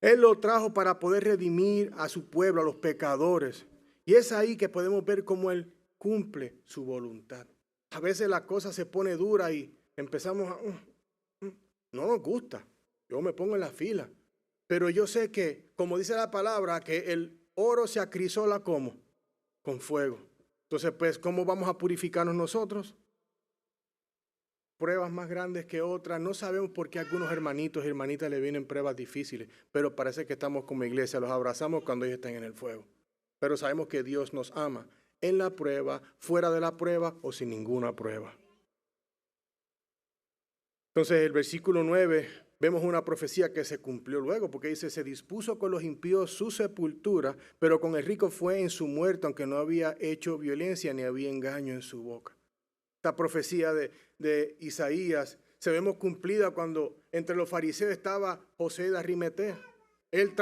A: Él lo trajo para poder redimir a su pueblo, a los pecadores. Y es ahí que podemos ver cómo Él cumple su voluntad. A veces la cosa se pone dura y empezamos a... no nos gusta. Yo me pongo en la fila. Pero yo sé que, como dice la palabra, que el oro se acrisola ¿cómo? Con fuego. Entonces, pues, ¿cómo vamos a purificarnos nosotros? Pruebas más grandes que otras. No sabemos por qué a algunos hermanitos y hermanitas le vienen pruebas difíciles, pero parece que estamos como iglesia, los abrazamos cuando ellos están en el fuego. Pero sabemos que Dios nos ama en la prueba, fuera de la prueba o sin ninguna prueba. Entonces, el versículo 9, vemos una profecía que se cumplió luego, porque dice, se dispuso con los impíos su sepultura, pero con el rico fue en su muerte, aunque no había hecho violencia ni había engaño en su boca. Esta profecía de Isaías se vemos cumplida cuando entre los fariseos estaba José de Arimatea. Él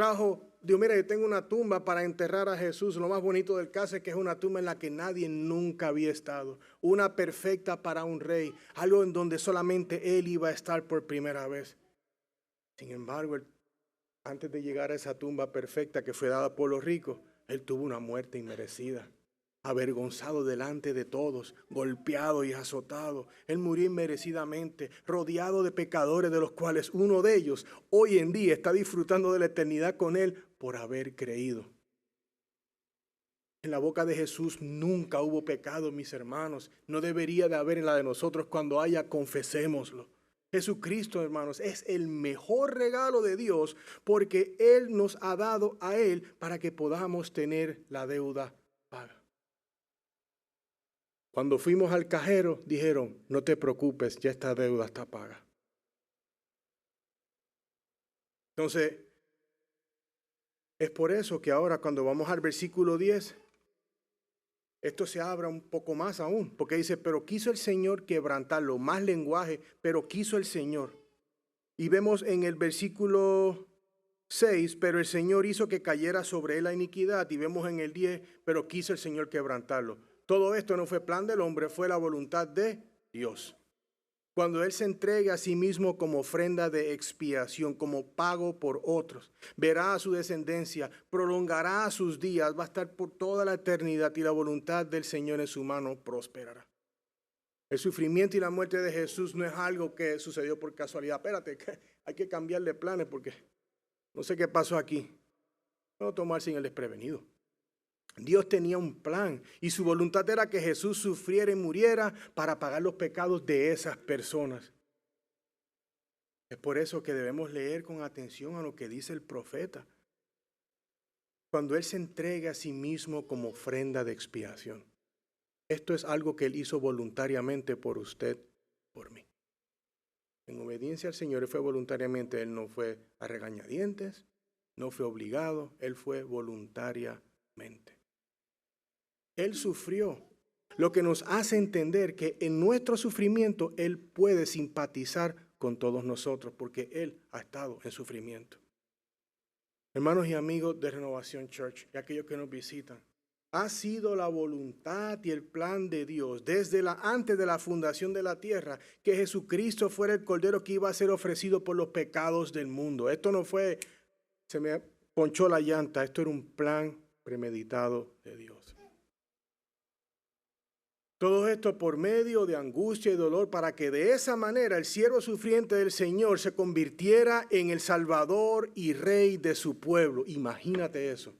A: dijo, mira, yo tengo una tumba para enterrar a Jesús. Lo más bonito del caso es que es una tumba en la que nadie nunca había estado. Una perfecta para un rey. Algo en donde solamente él iba a estar por primera vez. Sin embargo, Antes de llegar a esa tumba perfecta que fue dada por los ricos, Él tuvo una muerte inmerecida. Avergonzado delante de todos, golpeado y azotado. Él murió inmerecidamente, rodeado de pecadores, de los cuales uno de ellos hoy en día está disfrutando de la eternidad con Él por haber creído. En la boca de Jesús nunca hubo pecado, mis hermanos. No debería de haber en la de nosotros. Cuando haya, confesémoslo. Jesucristo, hermanos, es el mejor regalo de Dios porque Él nos ha dado a Él para que podamos tener la deuda paga. Cuando fuimos al cajero, dijeron, no te preocupes, ya esta deuda está paga. Entonces, es por eso que ahora cuando vamos al versículo 10, esto se abra un poco más aún, porque dice, pero quiso el Señor quebrantarlo, más lenguaje, pero quiso el Señor. Y vemos en el versículo 6, pero el Señor hizo que cayera sobre él la iniquidad, y vemos en el 10, pero quiso el Señor quebrantarlo. Todo esto no fue plan del hombre, fue la voluntad de Dios. Cuando Él se entrega a sí mismo como ofrenda de expiación, como pago por otros, verá a su descendencia, prolongará sus días, va a estar por toda la eternidad y la voluntad del Señor en su mano prosperará. El sufrimiento y la muerte de Jesús no es algo que sucedió por casualidad. Espérate, hay que cambiarle planes porque no sé qué pasó aquí. No tomarse en el desprevenido. Dios tenía un plan y su voluntad era que Jesús sufriera y muriera para pagar los pecados de esas personas. Es por eso que debemos leer con atención a lo que dice el profeta. Cuando Él se entrega a sí mismo como ofrenda de expiación. Esto es algo que Él hizo voluntariamente por usted, por mí. En obediencia al Señor, Él fue voluntariamente. Él no fue a regañadientes, no fue obligado, Él fue voluntariamente. Él sufrió, lo que nos hace entender que en nuestro sufrimiento Él puede simpatizar con todos nosotros, porque Él ha estado en sufrimiento. Hermanos y amigos de Renovación Church y aquellos que nos visitan, ha sido la voluntad y el plan de Dios desde antes de la fundación de la tierra que Jesucristo fuera el Cordero que iba a ser ofrecido por los pecados del mundo. Esto no fue, se me ponchó la llanta, esto era un plan premeditado de Dios. Todo esto por medio de angustia y dolor para que de esa manera el siervo sufriente del Señor se convirtiera en el Salvador y Rey de su pueblo. Imagínate eso.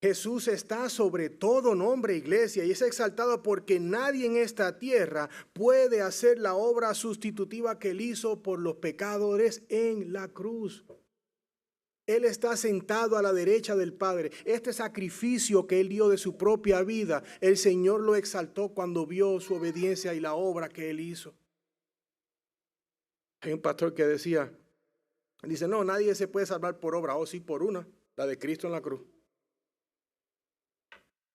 A: Jesús está sobre todo nombre, iglesia, y es exaltado porque nadie en esta tierra puede hacer la obra sustitutiva que Él hizo por los pecadores en la cruz. Él está sentado a la derecha del Padre. Este sacrificio que Él dio de su propia vida, el Señor lo exaltó cuando vio su obediencia y la obra que Él hizo. Hay un pastor que dice, no, nadie se puede salvar por obra, o sí por una, la de Cristo en la cruz.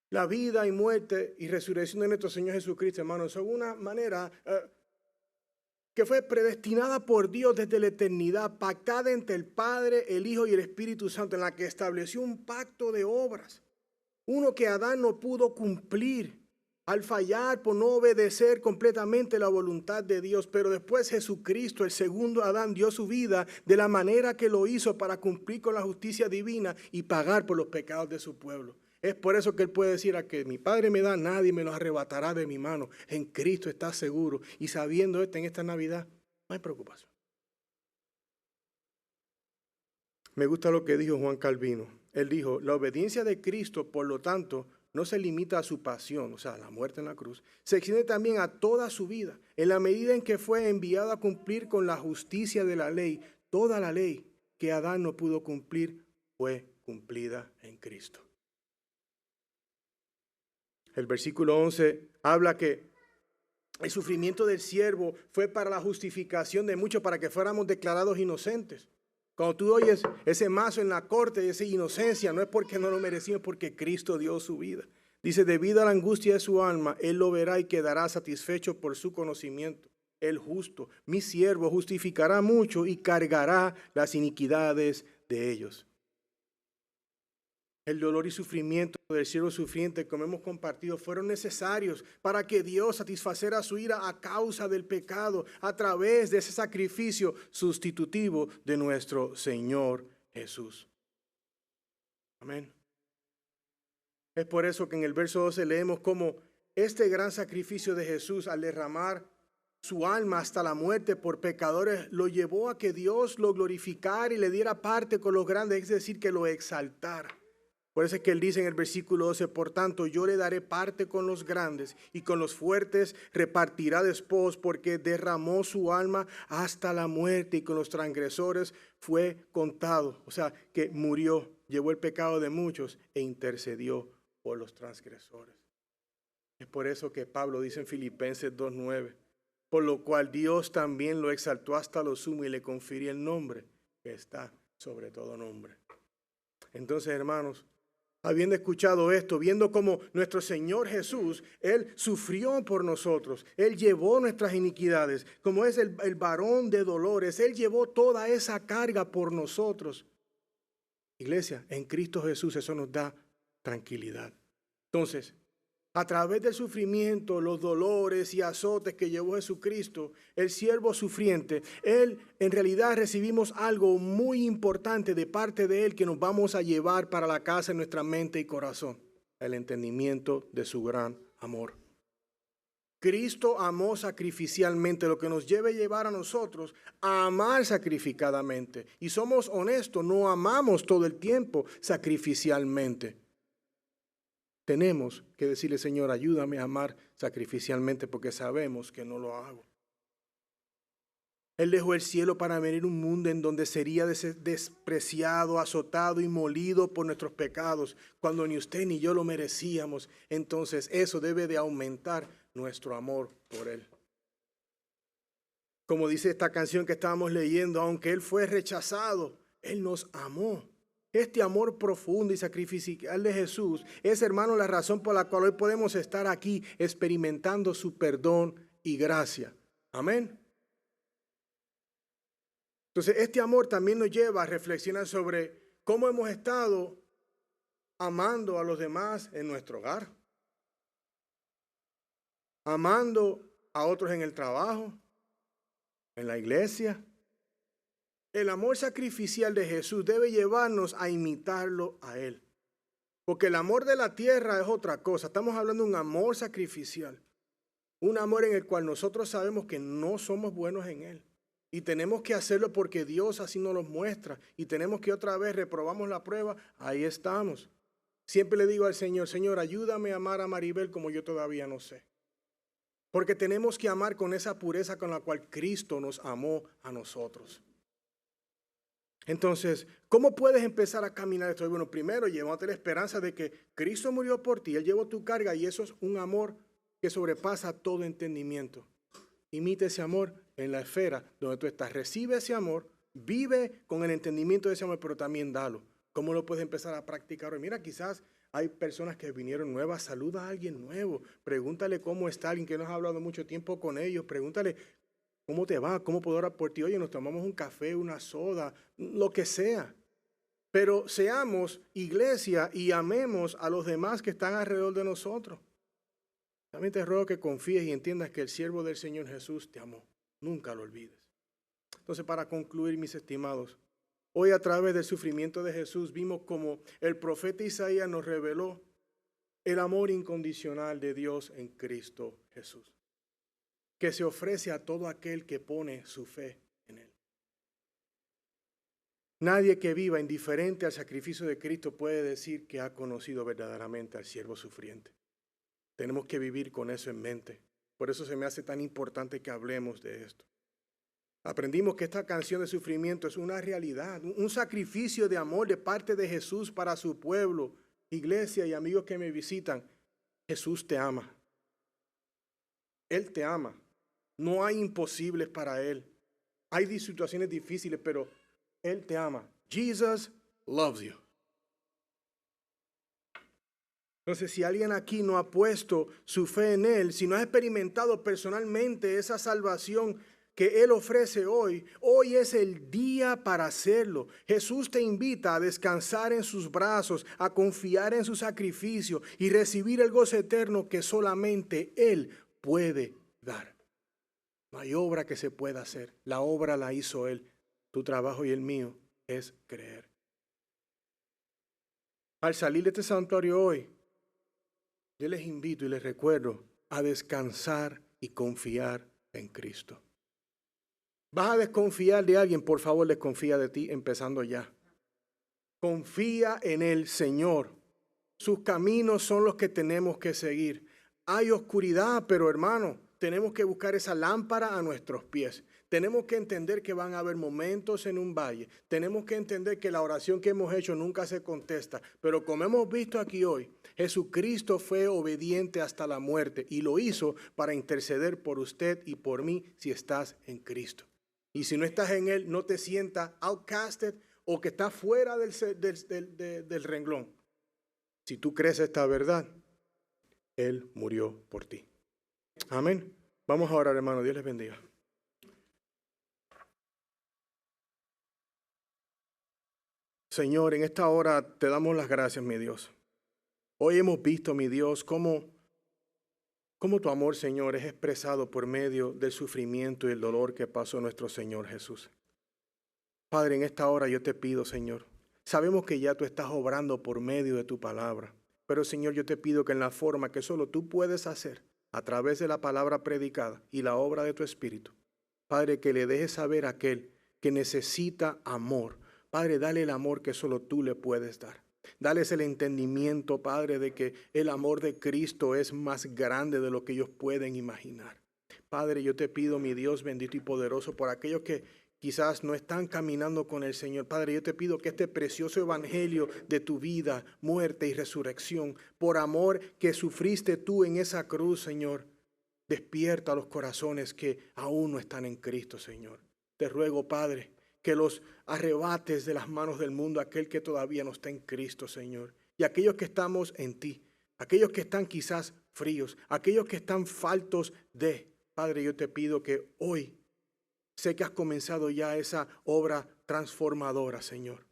A: La vida y muerte y resurrección de nuestro Señor Jesucristo, hermanos, son una manera que fue predestinada por Dios desde la eternidad, pactada entre el Padre, el Hijo y el Espíritu Santo, en la que estableció un pacto de obras. Uno que Adán no pudo cumplir al fallar por no obedecer completamente la voluntad de Dios. Pero después Jesucristo, el segundo Adán, dio su vida de la manera que lo hizo para cumplir con la justicia divina y pagar por los pecados de su pueblo. Es por eso que Él puede decir a que mi Padre me da, nadie me los arrebatará de mi mano. En Cristo está seguro. Y sabiendo esto en esta Navidad, no hay preocupación. Me gusta lo que dijo Juan Calvino. Él dijo, la obediencia de Cristo, por lo tanto, no se limita a su pasión, o sea, a la muerte en la cruz. Se extiende también a toda su vida. En la medida en que fue enviado a cumplir con la justicia de la ley, toda la ley que Adán no pudo cumplir fue cumplida en Cristo. El versículo 11 habla que el sufrimiento del siervo fue para la justificación de muchos, para que fuéramos declarados inocentes. Cuando tú oyes ese mazo en la corte, esa inocencia, no es porque no lo merecimos, es porque Cristo dio su vida. Dice, debido a la angustia de su alma, Él lo verá y quedará satisfecho por su conocimiento. El justo, mi siervo, justificará mucho y cargará las iniquidades de ellos. El dolor y sufrimiento del siervo sufriente, como hemos compartido, fueron necesarios para que Dios satisfacera su ira a causa del pecado a través de ese sacrificio sustitutivo de nuestro Señor Jesús. Amén. Es por eso que en el verso 12 leemos cómo este gran sacrificio de Jesús al derramar su alma hasta la muerte por pecadores lo llevó a que Dios lo glorificara y le diera parte con los grandes, es decir, que lo exaltara. Por eso es que él dice en el versículo 12, por tanto yo le daré parte con los grandes y con los fuertes repartirá después, porque derramó su alma hasta la muerte y con los transgresores fue contado. O sea, que murió, llevó el pecado de muchos e intercedió por los transgresores. Es por eso que Pablo dice en Filipenses 2:9, por lo cual Dios también lo exaltó hasta lo sumo y le confirió el nombre que está sobre todo nombre. Entonces, hermanos, habiendo escuchado esto, viendo cómo nuestro Señor Jesús, Él sufrió por nosotros, Él llevó nuestras iniquidades, como es el varón de dolores, Él llevó toda esa carga por nosotros. Iglesia, en Cristo Jesús eso nos da tranquilidad. Entonces, a través del sufrimiento, los dolores y azotes que llevó Jesucristo, el siervo sufriente, Él en realidad recibimos algo muy importante de parte de Él que nos vamos a llevar para la casa en nuestra mente y corazón, el entendimiento de su gran amor. Cristo amó sacrificialmente, lo que nos debe llevar a nosotros a amar sacrificadamente. Y somos honestos, no amamos todo el tiempo sacrificialmente. Tenemos que decirle, Señor, ayúdame a amar sacrificialmente porque sabemos que no lo hago. Él dejó el cielo para venir a un mundo en donde sería despreciado, azotado y molido por nuestros pecados, cuando ni usted ni yo lo merecíamos. Entonces eso debe de aumentar nuestro amor por Él. Como dice esta canción que estábamos leyendo, aunque Él fue rechazado, Él nos amó. Este amor profundo y sacrificial de Jesús es, hermano, la razón por la cual hoy podemos estar aquí experimentando su perdón y gracia. Amén. Entonces, este amor también nos lleva a reflexionar sobre cómo hemos estado amando a los demás en nuestro hogar, amando a otros en el trabajo, en la iglesia. El amor sacrificial de Jesús debe llevarnos a imitarlo a Él. Porque el amor de la tierra es otra cosa. Estamos hablando de un amor sacrificial. Un amor en el cual nosotros sabemos que no somos buenos en Él. Y tenemos que hacerlo porque Dios así nos lo muestra. Y tenemos que otra vez reprobamos la prueba. Ahí estamos. Siempre le digo al Señor, Señor, ayúdame a amar a Maribel como yo todavía no sé. Porque tenemos que amar con esa pureza con la cual Cristo nos amó a nosotros. Entonces, ¿cómo puedes empezar a caminar esto? Bueno, primero, llévate la esperanza de que Cristo murió por ti, Él llevó tu carga y eso es un amor que sobrepasa todo entendimiento. Imita ese amor en la esfera donde tú estás. Recibe ese amor, vive con el entendimiento de ese amor, pero también dalo. ¿Cómo lo puedes empezar a practicar hoy? Mira, quizás hay personas que vinieron nuevas, saluda a alguien nuevo, pregúntale cómo está alguien que no has hablado mucho tiempo con ellos, pregúntale ¿cómo te va? ¿Cómo puedo orar por ti? Oye, nos tomamos un café, una soda, lo que sea. Pero seamos iglesia y amemos a los demás que están alrededor de nosotros. También te ruego que confíes y entiendas que el siervo del Señor Jesús te amó. Nunca lo olvides. Entonces, para concluir, mis estimados, hoy a través del sufrimiento de Jesús vimos como el profeta Isaías nos reveló el amor incondicional de Dios en Cristo Jesús, que se ofrece a todo aquel que pone su fe en Él. Nadie que viva indiferente al sacrificio de Cristo puede decir que ha conocido verdaderamente al siervo sufriente. Tenemos que vivir con eso en mente. Por eso se me hace tan importante que hablemos de esto. Aprendimos que esta canción de sufrimiento es una realidad, un sacrificio de amor de parte de Jesús para su pueblo, iglesia y amigos que me visitan. Jesús te ama. Él te ama. No hay imposibles para Él. Hay situaciones difíciles, pero Él te ama. Jesus loves you. Entonces, si alguien aquí no ha puesto su fe en Él, si no ha experimentado personalmente esa salvación que Él ofrece hoy, hoy es el día para hacerlo. Jesús te invita a descansar en sus brazos, a confiar en su sacrificio y recibir el gozo eterno que solamente Él puede dar. No hay obra que se pueda hacer. La obra la hizo Él. Tu trabajo y el mío es creer. Al salir de este santuario hoy, yo les invito y les recuerdo a descansar y confiar en Cristo. ¿Vas a desconfiar de alguien? Por favor, desconfía de ti, empezando ya. Confía en el Señor. Sus caminos son los que tenemos que seguir. Hay oscuridad, pero hermano, tenemos que buscar esa lámpara a nuestros pies. Tenemos que entender que van a haber momentos en un valle. Tenemos que entender que la oración que hemos hecho nunca se contesta. Pero como hemos visto aquí hoy, Jesucristo fue obediente hasta la muerte y lo hizo para interceder por usted y por mí si estás en Cristo. Y si no estás en Él, no te sientas outcasted o que estás fuera del renglón. Si tú crees esta verdad, Él murió por ti. Amén. Vamos a orar, hermano. Dios les bendiga. Señor, en esta hora te damos las gracias, mi Dios. Hoy hemos visto, mi Dios, cómo tu amor, Señor, es expresado por medio del sufrimiento y el dolor que pasó nuestro Señor Jesús. Padre, en esta hora yo te pido, Señor, sabemos que ya tú estás obrando por medio de tu palabra, pero Señor, yo te pido que en la forma que solo tú puedes hacer, a través de la palabra predicada y la obra de tu Espíritu, Padre, que le dejes saber a aquel que necesita amor. Padre, dale el amor que solo tú le puedes dar. Dales el entendimiento, Padre, de que el amor de Cristo es más grande de lo que ellos pueden imaginar. Padre, yo te pido, mi Dios bendito y poderoso, por aquellos que quizás no están caminando con el Señor. Padre, yo te pido que este precioso evangelio de tu vida, muerte y resurrección, por amor que sufriste tú en esa cruz, Señor, despierta los corazones que aún no están en Cristo, Señor. Te ruego, Padre, que los arrebates de las manos del mundo aquel que todavía no está en Cristo, Señor. Y aquellos que estamos en ti, aquellos que están quizás fríos, aquellos que están faltos de, Padre, yo te pido que hoy, sé que has comenzado ya esa obra transformadora, Señor.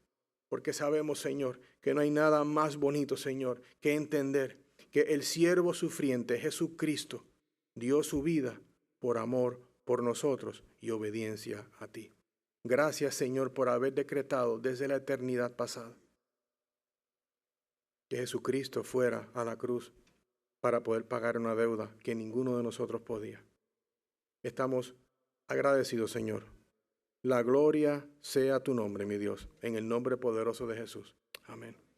A: Porque sabemos, Señor, que no hay nada más bonito, Señor, que entender que el siervo sufriente, Jesucristo, dio su vida por amor por nosotros y obediencia a ti. Gracias, Señor, por haber decretado desde la eternidad pasada que Jesucristo fuera a la cruz para poder pagar una deuda que ninguno de nosotros podía. Estamos agradecidos, Señor. La gloria sea tu nombre, mi Dios, en el nombre poderoso de Jesús. Amén.